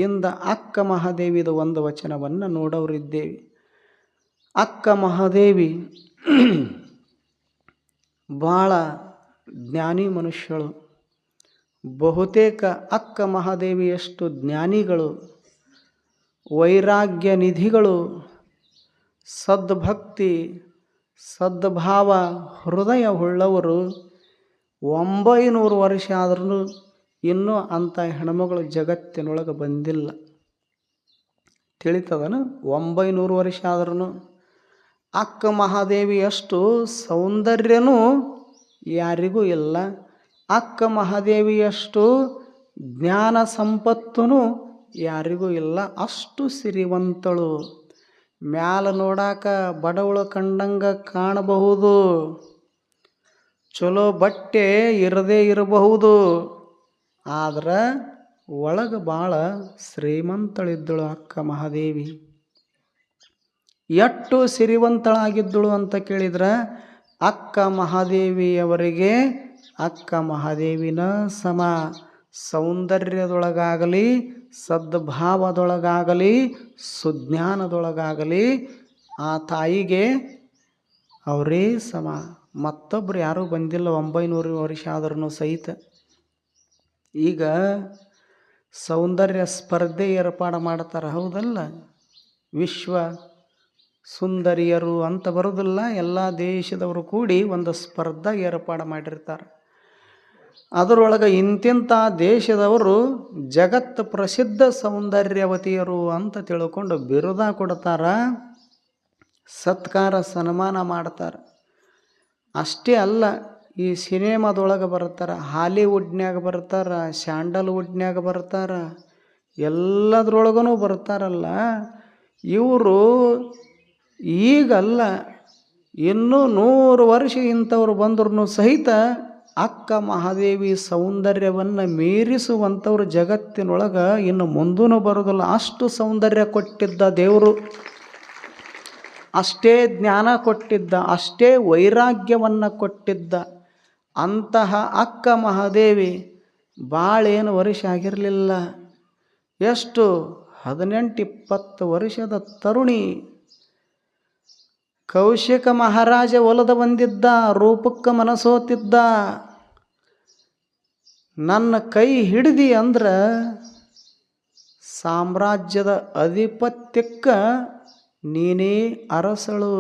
ಇಂದ ಅಕ್ಕ ಮಹಾದೇವಿದು ಒಂದು ವಚನವನ್ನು ನೋಡೋರಿದ್ದೇವೆ. ಅಕ್ಕ ಮಹಾದೇವಿ ಭಾಳ ಜ್ಞಾನಿ ಮನುಷ್ಯಳು. ಬಹುತೇಕ ಅಕ್ಕ ಮಹಾದೇವಿಯಷ್ಟು ಜ್ಞಾನಿಗಳು, ವೈರಾಗ್ಯ ನಿಧಿಗಳು, ಸದ್ಭಕ್ತಿ ಸದ್ಭಾವ ಹೃದಯ ಉಳ್ಳವರು. 900 ವರ್ಷ ಆದ್ರೂ ಇನ್ನೂ ಅಂಥ ಹೆಣ್ಮಗಳು ಜಗತ್ತಿನೊಳಗೆ ಬಂದಿಲ್ಲ. ತಿಳಿತದನು? 900 ವರ್ಷ ಆದ್ರೂ ಅಕ್ಕ ಮಹಾದೇವಿಯಷ್ಟು ಸೌಂದರ್ಯನೂ ಯಾರಿಗೂ ಇಲ್ಲ. ಅಕ್ಕ ಮಹಾದೇವಿಯಷ್ಟು ಜ್ಞಾನ ಸಂಪತ್ತೂ ಯಾರಿಗೂ ಇಲ್ಲ. ಅಷ್ಟು ಸಿರಿವಂತಳು. ಮ್ಯಾಲ ನೋಡಾಕ ಬಡವಳು ಕಂಡಂಗೆ ಕಾಣಬಹುದು, ಚಲೋ ಬಟ್ಟೆ ಇರದೇ ಇರಬಹುದು, ಆದ್ರೆ ಒಳಗೆ ಭಾಳ ಶ್ರೀಮಂತಳಿದ್ದಳು ಅಕ್ಕ ಮಹಾದೇವಿ. ಎಷ್ಟು ಸಿರಿವಂತಳಾಗಿದ್ದಳು ಅಂತ ಕೇಳಿದ್ರೆ, ಅಕ್ಕ ಮಹಾದೇವಿಯವರಿಗೆ ಅಕ್ಕ ಮಹಾದೇವಿನ ಸಮ ಸೌಂದರ್ಯದೊಳಗಾಗಲಿ, ಸದ್ಭಾವದೊಳಗಾಗಲಿ, ಸುಜ್ಞಾನದೊಳಗಾಗಲಿ ಆ ತಾಯಿಗೆ ಅವರೇ ಸಮ. ಮತ್ತೊಬ್ಬರು ಯಾರೂ ಬಂದಿಲ್ಲ 900 ವರ್ಷ ಆದ್ರೂ ಸಹಿತ. ಈಗ ಸೌಂದರ್ಯ ಸ್ಪರ್ಧೆ ಏರ್ಪಾಡು ಮಾಡ್ತಾರೆ, ಹೌದಲ್ಲ? ವಿಶ್ವ ಸುಂದರಿಯರು ಅಂತ ಬರೋದಿಲ್ಲ, ಎಲ್ಲ ದೇಶದವರು ಕೂಡಿ ಒಂದು ಸ್ಪರ್ಧೆ ಏರ್ಪಾಡು ಮಾಡಿರ್ತಾರೆ. ಅದರೊಳಗೆ ಇಂತಿಂಥ ದೇಶದವರು ಜಗತ್ತು ಪ್ರಸಿದ್ಧ ಸೌಂದರ್ಯವತಿಯರು ಅಂತ ತಿಳ್ಕೊಂಡು ಬಿರುದ ಕೊಡ್ತಾರೆ, ಸತ್ಕಾರ ಸನ್ಮಾನ ಮಾಡ್ತಾರೆ. ಅಷ್ಟೇ ಅಲ್ಲ, ಈ ಸಿನಿಮಾದೊಳಗೆ ಬರ್ತಾರೆ, ಹಾಲಿವುಡ್ನ್ಯಾಗ ಬರ್ತಾರೆ, ಸ್ಯಾಂಡಲ್ವುಡ್ನ್ಯಾಗ ಬರ್ತಾರೆ, ಎಲ್ಲದ್ರೊಳಗೂ ಬರ್ತಾರಲ್ಲ. ಇವರು ಈಗಲ್ಲ, ಇನ್ನೂ 100 ವರ್ಷ ಇಂಥವ್ರು ಬಂದ್ರೂ ಸಹಿತ ಅಕ್ಕ ಮಹಾದೇವಿ ಸೌಂದರ್ಯವನ್ನು ಮೀರಿಸುವಂಥವ್ರು ಜಗತ್ತಿನೊಳಗೆ ಇನ್ನು ಮುಂದೂ ಬರೋದಿಲ್ಲ. ಅಷ್ಟು ಸೌಂದರ್ಯ ಕೊಟ್ಟಿದ್ದ ದೇವರು, ಅಷ್ಟೇ ಜ್ಞಾನ ಕೊಟ್ಟಿದ್ದ, ಅಷ್ಟೇ ವೈರಾಗ್ಯವನ್ನು ಕೊಟ್ಟಿದ್ದ ಅಂತಹ ಅಕ್ಕ ಮಹಾದೇವಿ ಭಾಳೇನು ವರ್ಷ ಆಗಿರಲಿಲ್ಲ. ಎಷ್ಟು 18-20 ವರ್ಷದ ತರುಣಿ. ಕೌಶಿಕ ಮಹಾರಾಜ ಒಲದ ಬಂದಿದ್ದ, ರೂಪಕ್ಕೆ ಮನಸೋತಿದ್ದ. ನನ್ನ ಕೈ ಹಿಡಿದಿ ಅಂದ್ರೆ ಸಾಮ್ರಾಜ್ಯದ ಅಧಿಪತ್ಯಕ್ಕೆ ನೀನೇ ಅರಸಳು,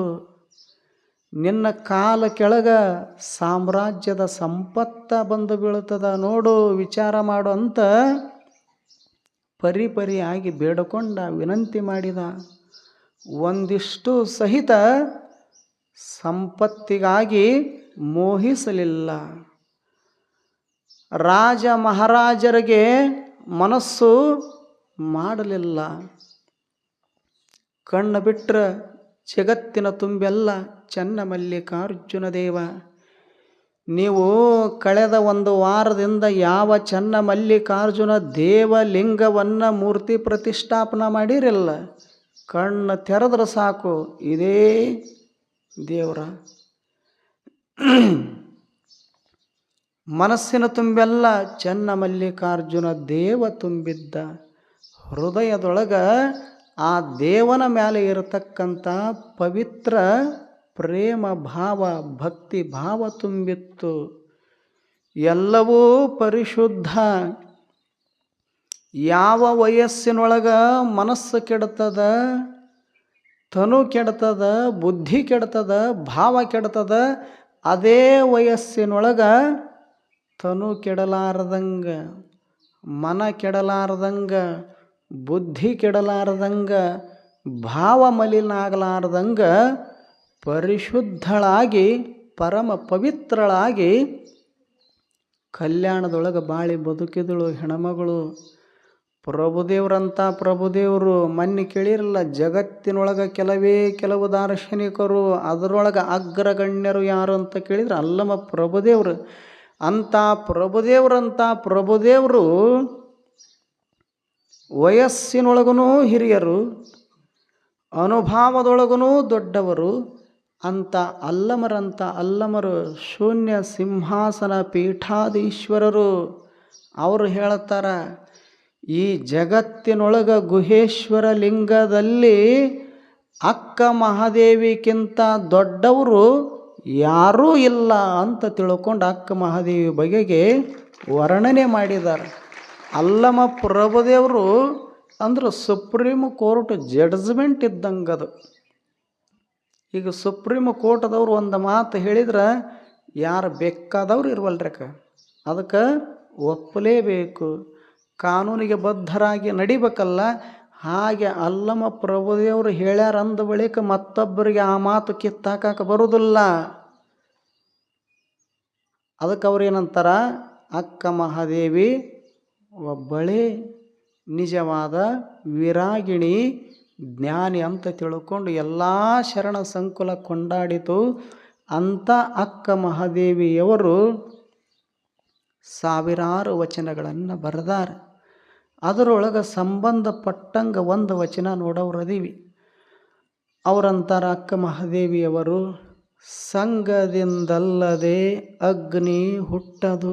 ನಿನ್ನ ಕಾಲ ಕೆಳಗ ಸಾಮ್ರಾಜ್ಯದ ಸಂಪತ್ತ ಬಂದು ಬೀಳ್ತದ ನೋಡು, ವಿಚಾರ ಮಾಡು ಅಂತ ಪರಿಪರಿಯಾಗಿ ಬೇಡಿಕೊಂಡ, ವಿನಂತಿ ಮಾಡಿದ. ಒಂದಿಷ್ಟು ಸಹಿತ ಸಂಪತ್ತಿಗಾಗಿ ಮೋಹಿಸಲಿಲ್ಲ. ರಾಜ ಮಹಾರಾಜರಿಗೆ ಮನಸ್ಸು ಮಾಡಲಿಲ್ಲ. ಕಣ್ಣು ಬಿಟ್ಟರೆ ಜಗತ್ತಿನ ತುಂಬೆಲ್ಲ ಚನ್ನಮಲ್ಲಿಕಾರ್ಜುನ ದೇವ. ನೀವು ಕಳೆದ 1 ವಾರದಿಂದ ಯಾವ ಚನ್ನಮಲ್ಲಿಕಾರ್ಜುನ ದೇವಲಿಂಗವನ್ನು ಮೂರ್ತಿ ಪ್ರತಿಷ್ಠಾಪನೆ ಮಾಡಿರಲ್ಲ, ಕಣ್ಣು ತೆರೆದ್ರೆ ಸಾಕು ಇದೇ ದೇವರ. ಮನಸ್ಸಿನ ತುಂಬೆಲ್ಲ ಚನ್ನಮಲ್ಲಿಕಾರ್ಜುನ ದೇವ ತುಂಬಿದ್ದ. ಹೃದಯದೊಳಗೆ ಆ ದೇವನ ಮೇಲೆ ಇರತಕ್ಕಂಥ ಪವಿತ್ರ ಪ್ರೇಮ ಭಾವ, ಭಕ್ತಿ ಭಾವ ತುಂಬಿತ್ತು. ಎಲ್ಲವೂ ಪರಿಶುದ್ಧ. ಯಾವ ವಯಸ್ಸಿನೊಳಗೆ ಮನಸ್ಸು ಕೆಡ್ತದ, ತನು ಕೆಡ್ತದ, ಬುದ್ಧಿ ಕೆಡ್ತದ, ಭಾವ ಕೆಡ್ತದ, ಅದೇ ವಯಸ್ಸಿನೊಳಗೆ ತನು ಕೆಡಲಾರ್ದಂಗೆ, ಮನ ಕೆಡಲಾರ್ದಂಗೆ, ಬುದ್ಧಿ ಕೆಡಲಾರ್ದಂಗೆ, ಭಾವ ಮಲಿನಾಗಲಾರ್ದಂಗೆ ಪರಿಶುದ್ಧಳಾಗಿ ಪರಮ ಪವಿತ್ರಳಾಗಿ ಕಲ್ಯಾಣದೊಳಗೆ ಬಾಳಿ ಬದುಕಿದಳು ಹೆಣ್ಮಗಳು. ಪ್ರಭುದೇವ್ರಂಥ ಪ್ರಭುದೇವರು ಮೊನ್ನೆ ಕೇಳಿರಲ್ಲ, ಜಗತ್ತಿನೊಳಗೆ ಕೆಲವು ದಾರ್ಶನಿಕರು, ಅದರೊಳಗೆ ಅಗ್ರಗಣ್ಯರು ಯಾರು ಅಂತ ಕೇಳಿದ್ರೆ ಅಲ್ಲಮ ಪ್ರಭುದೇವರು. ಅಂಥ ಪ್ರಭುದೇವರು ವಯಸ್ಸಿನೊಳಗೂ ಹಿರಿಯರು, ಅನುಭಾವದೊಳಗೂ ದೊಡ್ಡವರು. ಅಂಥ ಅಲ್ಲಮರು ಶೂನ್ಯ ಸಿಂಹಾಸನ ಪೀಠಾಧೀಶ್ವರರು. ಅವರು ಹೇಳ್ತಾರ, ಈ ಜಗತ್ತಿನೊಳಗ ಗುಹೇಶ್ವರ ಲಿಂಗದಲ್ಲಿ ಅಕ್ಕ ಮಹಾದೇವಿಗಿಂತ ದೊಡ್ಡವರು ಯಾರೂ ಇಲ್ಲ ಅಂತ ತಿಳ್ಕೊಂಡು ಅಕ್ಕ ಮಹಾದೇವಿ ಬಗೆಗೆ ವರ್ಣನೆ ಮಾಡಿದ್ದಾರೆ. ಅಲ್ಲಮ ಪ್ರಭುದೇವರು ಅಂದ್ರೆ ಸುಪ್ರೀಂ ಕೋರ್ಟ್ ಜಡ್ಜ್ಮೆಂಟ್ ಇದ್ದಂಗದು. ಈಗ ಸುಪ್ರೀಂ ಕೋರ್ಟ್ದವ್ರು ಒಂದು ಮಾತು ಹೇಳಿದ್ರೆ ಯಾರು ಬೇಕಾದವ್ರು ಇರುವಲ್ರಕ್ಕ, ಅದಕ್ಕೆ ಒಪ್ಪಲೇಬೇಕು, ಕಾನೂನಿಗೆ ಬದ್ಧರಾಗಿ ನಡಿಬೇಕಲ್ಲ. ಹಾಗೆ ಅಲ್ಲಮ ಪ್ರಭುದೇವರು ಹೇಳ್ಯಾರ ಅಂದ ಬಳಿಕ ಮತ್ತೊಬ್ಬರಿಗೆ ಆ ಮಾತು ಕಿತ್ತಾಕಕ್ಕೆ ಬರುವುದಿಲ್ಲ. ಅದಕ್ಕೆ ಅವ್ರೇನಂತಾರ, ಅಕ್ಕ ಮಹಾದೇವಿ ಒಬ್ಬಳೇ ನಿಜವಾದ ವಿರಾಗಿಣಿ ಜ್ಞಾನಿ ಅಂತ ತಿಳ್ಕೊಂಡು ಎಲ್ಲ ಶರಣ ಸಂಕುಲ ಕೊಂಡಾಡಿತು. ಅಂಥ ಅಕ್ಕ ಮಹಾದೇವಿಯವರು ಸಾವಿರಾರು ವಚನಗಳನ್ನು ಬರೆದಾರ. ಅದರೊಳಗೆ ಸಂಬಂಧಪಟ್ಟಂಗೆ ಒಂದು ವಚನ ನೋಡೋರದೀವಿ. ಅವರಂತಾರ, ಅಕ್ಕ ಮಹಾದೇವಿಯವರು, ಸಂಘದಿಂದಲ್ಲದೆ ಅಗ್ನಿ ಹುಟ್ಟದು,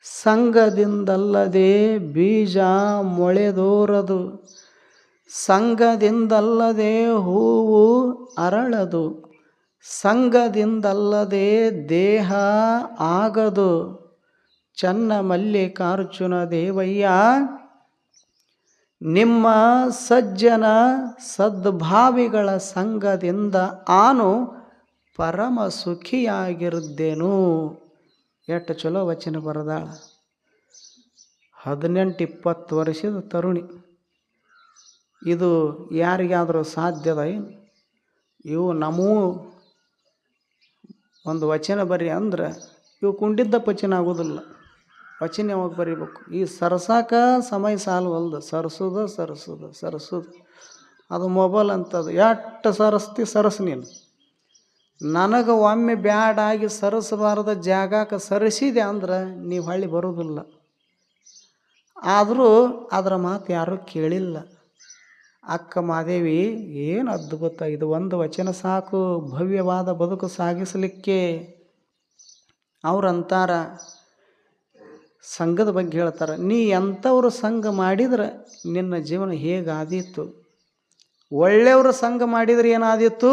ಸಂಘದಿಂದಲ್ಲದೆ ಬೀಜ ಮೊಳೆದೋರದು, ಸಂಘದಿಂದಲ್ಲದೆ ಹೂವು ಅರಳದು, ಸಂಘದಿಂದಲ್ಲದೆ ದೇಹ ಆಗದು. ಚನ್ನ ಮಲ್ಲಿಕಾರ್ಜುನ ದೇವಯ್ಯ, ನಿಮ್ಮ ಸಜ್ಜನ ಸದ್ಭಾವಿಗಳ ಸಂಘದಿಂದ ಆನು ಪರಮ ಸುಖಿಯಾಗಿರುತ್ತೇನು. ಎಷ್ಟು ಚಲೋ ವಚನ ಬರದಾಳ. 18-20 ವರ್ಷದ ತರುಣಿ. ಇದು ಯಾರಿಗಾದರೂ ಸಾಧ್ಯದ ಏನು? ಇವು ನಮೂ ಒಂದು ವಚನ ಬರಿ ಅಂದ್ರೆ ಇವು ಕುಂಡಿದ್ದ ವಚನ ಆಗೋದಿಲ್ಲ. ವಚನ ಯಾವಾಗ ಬರೀಬೇಕು? ಈ ಸರಸಾಕ ಸಮಯ ಸಾಲವಲ್ದು, ಸರಸೋದು ಅದು ಮೊಬೈಲ್ ಅಂತದು. ಎಷ್ಟು ಸರಸ್ ನೀನು. ನನಗೆ ಒಮ್ಮೆ ಬ್ಯಾಡಾಗಿ ಸರಸಬಾರದ ಜಾಗಕ್ಕೆ ಸರಿಸಿದೆ ಅಂದ್ರೆ ನೀವು ಹಳ್ಳಿ ಬರೋದಿಲ್ಲ. ಆದರೂ ಅದರ ಮಾತು ಯಾರೂ ಕೇಳಿಲ್ಲ. ಅಕ್ಕ ಮಹಾದೇವಿ ಏನು ಅದ್ಭುತ! ಇದು ಒಂದು ವಚನ ಸಾಕು ಭವ್ಯವಾದ ಬದುಕು ಸಾಗಿಸಲಿಕ್ಕೆ. ಅವ್ರಂತಾರ, ಸಂಘದ ಬಗ್ಗೆ ಹೇಳ್ತಾರೆ, ನೀ ಎಂಥವ್ರ ಸಂಘ ಮಾಡಿದ್ರೆ ನಿನ್ನ ಜೀವನ ಹೇಗಾದೀತು. ಒಳ್ಳೆಯವ್ರ ಸಂಘ ಮಾಡಿದ್ರೆ ಏನಾದೀತು,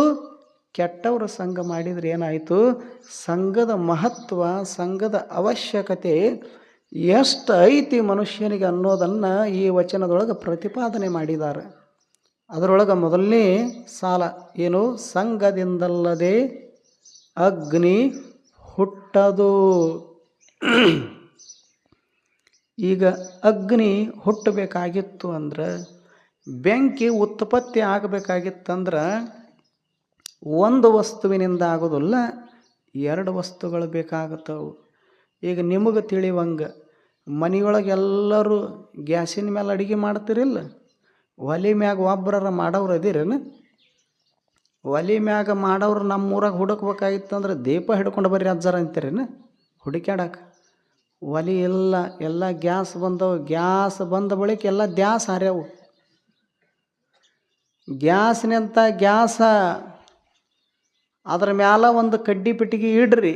ಕೆಟ್ಟವ್ರ ಸಂಘ ಮಾಡಿದ್ರೆ ಏನಾಯಿತು. ಸಂಘದ ಮಹತ್ವ, ಸಂಘದ ಅವಶ್ಯಕತೆ ಎಷ್ಟು ಐತಿ ಮನುಷ್ಯನಿಗೆ ಅನ್ನೋದನ್ನು ಈ ವಚನದೊಳಗೆ ಪ್ರತಿಪಾದನೆ ಮಾಡಿದ್ದಾರೆ. ಅದರೊಳಗೆ ಮೊದಲನೇ ಸಾಲ ಏನು? ಸಂಘದಿಂದಲ್ಲದೆ ಅಗ್ನಿ ಹುಟ್ಟದು. ಈಗ ಅಗ್ನಿ ಹುಟ್ಟಬೇಕಾಗಿತ್ತು ಅಂದ್ರೆ, ಬೆಂಕಿ ಉತ್ಪತ್ತಿ ಆಗಬೇಕಾಗಿತ್ತಂದ್ರೆ ಒಂದು ವಸ್ತುವಿನಿಂದ ಆಗೋದಿಲ್ಲ, 2 ವಸ್ತುಗಳು ಬೇಕಾಗುತ್ತವು. ಈಗ ನಿಮಗೆ ತಿಳಿವಂಗೆ ಮನೆಯೊಳಗೆಲ್ಲರೂ ಗ್ಯಾಸಿನ ಮೇಲೆ ಅಡುಗೆ ಮಾಡ್ತಿರಿಲ್ಲ, ಒಲೆ ಮ್ಯಾಗ ಒಬ್ಬರ ಮಾಡೋರು ಅದಿರೇನು? ಒಲೆ ಮ್ಯಾಗ ಮಾಡೋರು ನಮ್ಮೂರಾಗ ಹುಡುಕ್ಬೇಕಾಗಿತ್ತಂದ್ರೆ ದೀಪ ಹಿಡ್ಕೊಂಡು ಬರ್ರಿ ಅಜ್ಜಾರ ಅಂತೀರೇನು ಹುಡುಕ್ಯಾಡಕ್ಕೆ? ಒಲೆ ಎಲ್ಲ ಗ್ಯಾಸ್ ಬಂದವು. ಗ್ಯಾಸ್ ಬಂದ ಬಳಿಕ ಎಲ್ಲ ದ್ಯಾಸ್ ಹಾರ್ಯಾವು. ಗ್ಯಾಸ್ನಿಂತ ಗ್ಯಾಸ ಅದ್ರ ಮ್ಯಾಲ ಒಂದು ಕಡ್ಡಿ ಪೆಟ್ಟಿಗೆ ಇಡ್ರಿ,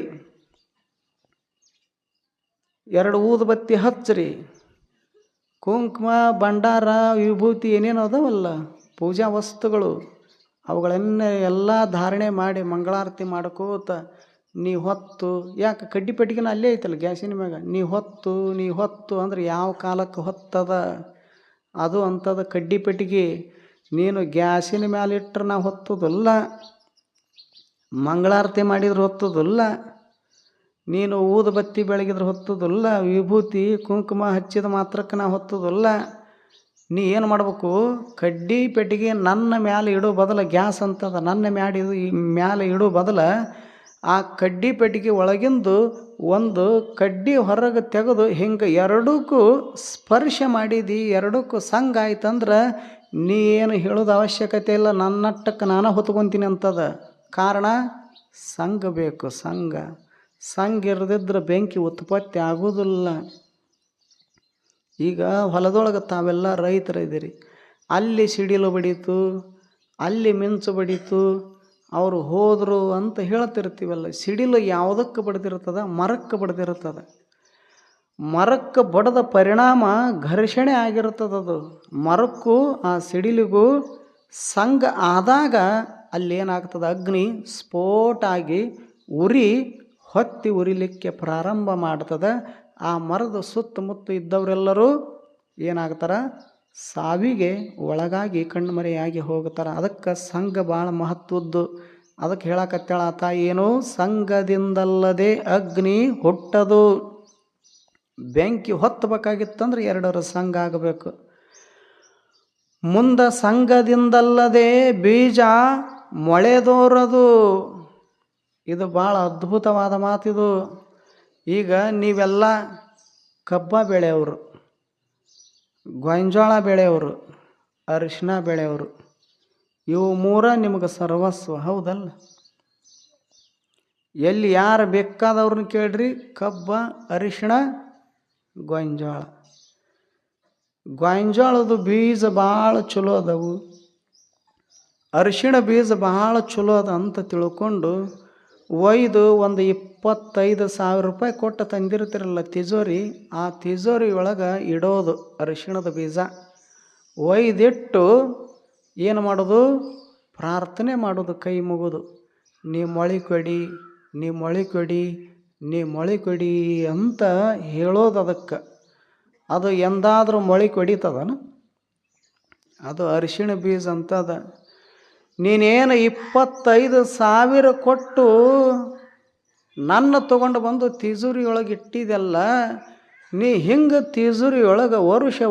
2 ಊದುಬತ್ತಿ ಹಚ್ಚ್ರಿ, ಕುಂಕುಮ ಭಂಡಾರ ವಿಭೂತಿ ಏನೇನು ಅದಾವಲ್ಲ ಪೂಜಾ ವಸ್ತುಗಳು, ಅವುಗಳನ್ನೆಲ್ಲ ಧಾರಣೆ ಮಾಡಿ ಮಂಗಳಾರತಿ ಮಾಡ್ಕೋತ ನೀ ಹೊತ್ತು, ಯಾಕೆ ಕಡ್ಡಿ ಪೆಟ್ಟಿಗೆನ ಅಲ್ಲೇ ಐತಲ್ಲ ಗ್ಯಾಸಿನ ಮ್ಯಾಗ, ನೀ ಹೊತ್ತು ಅಂದ್ರೆ ಯಾವ ಕಾಲಕ್ಕೆ ಹೊತ್ತದ ಅದು ಅಂಥದ್ದು ಕಡ್ಡಿ ಪೆಟ್ಟಿಗೆ. ನೀನು ಗ್ಯಾಸಿನ ಮ್ಯಾಲೆ ಇಟ್ಟರೆ ನಾವು ಹೊತ್ತೋದಿಲ್ಲ, ಮಂಗಳಾರತಿ ಮಾಡಿದ್ರೆ ಹೊತ್ತೋದಿಲ್ಲ, ನೀನು ಊದುಬತ್ತಿ ಬೆಳಗಿದ್ರೆ ಹೊತ್ತೋದಿಲ್ಲ, ವಿಭೂತಿ ಕುಂಕುಮ ಹಚ್ಚಿದ ಮಾತ್ರಕ್ಕೆ ನಾವು ಹೊತ್ತೋದಿಲ್ಲ. ನೀ ಏನು ಮಾಡ್ಬೇಕು, ಕಡ್ಡಿ ಪೆಟ್ಟಿಗೆ ನನ್ನ ಮ್ಯಾಲೆ ಇಡೋ ಬದಲು, ಗ್ಯಾಸ್ ಅಂತದ ನನ್ನ ಮ್ಯಾಲೆ ಇಡೋ ಬದಲು ಆ ಕಡ್ಡಿ ಪೆಟ್ಟಿಗೆ ಒಳಗಿಂದು ಒಂದು ಕಡ್ಡಿ ಹೊರಗೆ ತೆಗೆದು ಹಿಂಗೆ ಎರಡಕ್ಕೂ ಸ್ಪರ್ಶ ಮಾಡಿದಿ, ಎರಡಕ್ಕೂ ಸಂಘ ಆಯ್ತಂದ್ರೆ ನೀ ಏನು ಹೇಳೋದು ಅವಶ್ಯಕತೆ ಇಲ್ಲ, ನನ್ನಟ್ಟಕ್ಕೆ ನಾನು ಹೊತ್ಕೊತೀನಿ ಅಂತದ. ಕಾರಣ ಸಂಘ ಬೇಕು. ಸಂಘ ಇರದಿದ್ರೆ ಬೆಂಕಿ ಉತ್ಪತ್ತಿ ಆಗೋದಿಲ್ಲ. ಈಗ ಹೊಲದೊಳಗೆ ತಾವೆಲ್ಲ ರೈತರಿದ್ದೀರಿ, ಅಲ್ಲಿ ಸಿಡಿಲು ಬಡೀತು, ಅಲ್ಲಿ ಮಿಂಚು ಬಡೀತು, ಅವರು ಹೋದರು ಅಂತ ಹೇಳ್ತಿರ್ತೀವಲ್ಲ. ಸಿಡಿಲು ಯಾವುದಕ್ಕೆ ಬಡ್ದಿರ್ತದ? ಮರಕ್ಕೆ ಬಡ್ದಿರ್ತದ. ಮರಕ್ಕೆ ಬಡದ ಪರಿಣಾಮ ಘರ್ಷಣೆ ಆಗಿರ್ತದದು. ಮರಕ್ಕೂ ಆ ಸಿಡಿಲಿಗೂ ಸಂಘ ಆದಾಗ ಅಲ್ಲೇನಾಗ್ತದೆ? ಅಗ್ನಿ ಸ್ಫೋಟ ಆಗಿ ಉರಿ ಹೊತ್ತಿ ಉರಿಲಿಕ್ಕೆ ಪ್ರಾರಂಭ ಮಾಡ್ತದೆ. ಆ ಮರದ ಸುತ್ತಮುತ್ತ ಇದ್ದವರೆಲ್ಲರೂ ಏನಾಗ್ತಾರೆ? ಸಾವಿಗೆ ಒಳಗಾಗಿ ಕಣ್ಮರೆಯಾಗಿ ಹೋಗ್ತಾರೆ. ಅದಕ್ಕೆ ಸಂಘ ಭಾಳ ಮಹತ್ವದ್ದು. ಅದಕ್ಕೆ ಹೇಳಕತ್ತೇಳ ತಾಯಿ ಏನು? ಸಂಘದಿಂದಲ್ಲದೆ ಅಗ್ನಿ ಹುಟ್ಟದು. ಬೆಂಕಿ ಹೊತ್ತಬೇಕಾಗಿತ್ತಂದ್ರೆ ಎರಡರ ಸಂಘ ಆಗಬೇಕು. ಮುಂದೆ ಸಂಘದಿಂದಲ್ಲದೆ ಬೀಜ ಮೊಳೆದೋರದು. ಇದು ಭಾಳ ಅದ್ಭುತವಾದ ಮಾತಿದು. ಈಗ ನೀವೆಲ್ಲ ಕಬ್ಬ ಬೆಳೆಯವರು, ಗೋಂಜಾಳ ಬೆಳೆಯವರು, ಅರಿಶಿನ ಬೆಳೆಯವರು, ಇವು ಮೂರ ನಿಮಗೆ ಸರ್ವಸ್ವ, ಹೌದಲ್ಲ? ಎಲ್ಲಿ ಯಾರು ಬೇಕಾದವ್ರನ್ನ ಕೇಳ್ರಿ, ಕಬ್ಬ, ಅರಿಶಿಣ, ಗೋಂಜಾಳ. ಗೋಂಜಾಳದು ಬೀಜ ಭಾಳ ಚಲೋ ಅದಾವು, ಅರಿಶಿಣ ಬೀಜ ಭಾಳ ಚಲೋ ಅದ ಅಂತ ತಿಳ್ಕೊಂಡು ಒಯ್ದು ಒಂದು 25,000 ರೂಪಾಯಿ ಕೊಟ್ಟು ತಂದಿರ್ತಿರಲ್ಲ ತಿಜೋರಿ, ಆ ತಿಜೋರಿ ಒಳಗೆ ಇಡೋದು ಅರಿಶಿಣದ ಬೀಜ. ಒಯ್ದಿಟ್ಟು ಏನು ಮಾಡೋದು? ಪ್ರಾರ್ಥನೆ ಮಾಡೋದು, ಕೈ ಮುಗೋದು. ನೀ ಮೊಳೆ ಕೊಡಿ, ನೀ ಮೊಳೆ ಕೊಡಿ, ನೀ ಮೊಳೆ ಕೊಡಿ ಅಂತ ಹೇಳೋದು. ಅದಕ್ಕೆ ಅದು ಎಂದಾದರೂ ಮೊಳೆ ಕೊಡಿತದನ? ಅದು ಅರಿಶಿಣ ಬೀಜ ಅಂತದ. ನೀನೇನು 25,000 ಕೊಟ್ಟು ನನ್ನ ತೊಗೊಂಡು ಬಂದು ತಿಜೋರಿಯೊಳಗೆ ಇಟ್ಟಿದೆಲ್ಲ, ನೀ ಹಿಂಗೆ ತಿಜೋರಿಯೊಳಗೆ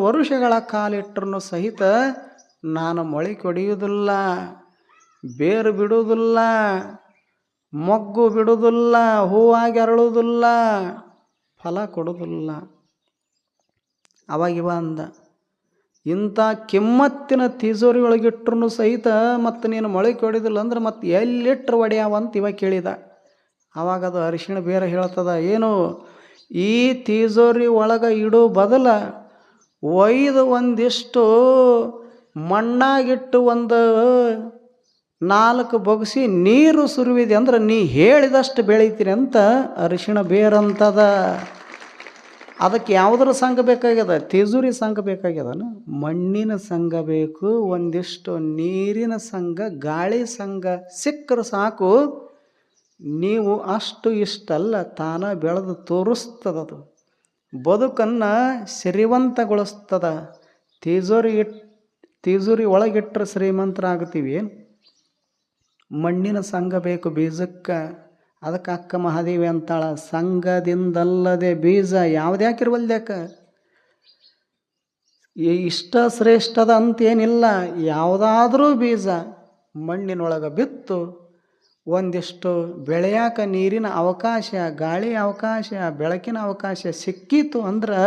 ವರ್ಷಗಳ ಕಾಲಿಟ್ಟರು ಸಹಿತ ನಾನು ಮೊಳೆ ಕೊಡಿಯೋದಿಲ್ಲ, ಬೇರು ಬಿಡುವುದಿಲ್ಲ, ಮೊಗ್ಗು ಬಿಡುವುದಿಲ್ಲ, ಹೂವಾಗಿ ಅರಳುವುದಿಲ್ಲ, ಫಲ ಕೊಡುವುದಿಲ್ಲ. ಅವಾಗಿವ ಅಂದ, ಇಂಥ ಕಿಮ್ಮತ್ತಿನ ತಿಜೋರಿ ಒಳಗಿಟ್ರು ಸಹಿತ ಮತ್ತು ನೀನು ಮೊಳೆ ಕೊಡಿದಿಲ್ಲ ಅಂದ್ರೆ ಮತ್ತು ಎಲ್ಲಿಟ್ರು ಒಡೆಯವಂತ ಇವ ಕೇಳಿದ. ಆವಾಗ ಅದು ಅರಿಶಿಣ ಬೇರೆ ಹೇಳ್ತದ, ಏನು? ಈ ತಿಜೋರಿ ಒಳಗೆ ಇಡೋ ಬದಲ ಒಯ್ದು ಒಂದಿಷ್ಟು ಮಣ್ಣಾಗಿಟ್ಟು ಒಂದು 4 ಬೊಗಸಿ ನೀರು ಸುರುವಿದೆ ಅಂದ್ರೆ ನೀ ಹೇಳಿದಷ್ಟು ಬೆಳಿತೀನಿ ಅಂತ ಅರಿಶಿಣ ಬೇರಂತದ. ಅದಕ್ಕೆ ಯಾವುದರ ಸಂಘ ಬೇಕಾಗ್ಯದ? ತಿಜೋರಿ ಸಂಘ ಬೇಕಾಗ್ಯದನ? ಮಣ್ಣಿನ ಸಂಘ ಬೇಕು, ಒಂದಿಷ್ಟು ನೀರಿನ ಸಂಘ, ಗಾಳಿ ಸಂಘ ಸಿಕ್ಕರು ಸಾಕು. ನೀವು ಅಷ್ಟು ಇಷ್ಟಲ್ಲ, ತಾನ ಬೆಳೆದು ತೋರಿಸ್ತದದು, ಬದುಕನ್ನು ಸಿರಿವಂತಗೊಳಿಸ್ತದ. ತಿಜೋರಿ ಒಳಗಿಟ್ಟರೆ ಶ್ರೀಮಂತರಾಗ್ತೀವಿ. ಮಣ್ಣಿನ ಸಂಘ ಬೇಕು ಬೀಜಕ್ಕೆ. ಅದಕ್ಕೆ ಅಕ್ಕ ಮಹಾದೇವಿ ಅಂತಾಳ, ಸಂಘದಿಂದಲ್ಲದೆ ಬೀಜ ಯಾವುದ್ಯಾಕಿರ್ವಲ್ದ್ಯಾಕ? ಇಷ್ಟ ಶ್ರೇಷ್ಠದ ಅಂತೇನಿಲ್ಲ. ಯಾವುದಾದ್ರೂ ಬೀಜ ಮಣ್ಣಿನೊಳಗೆ ಬಿತ್ತು ಒಂದಿಷ್ಟು ಬೆಳೆಯಾಕ ನೀರಿನ ಅವಕಾಶ, ಗಾಳಿ ಅವಕಾಶ, ಬೆಳಕಿನ ಅವಕಾಶ ಸಿಕ್ಕಿತು ಅಂದ್ರೆ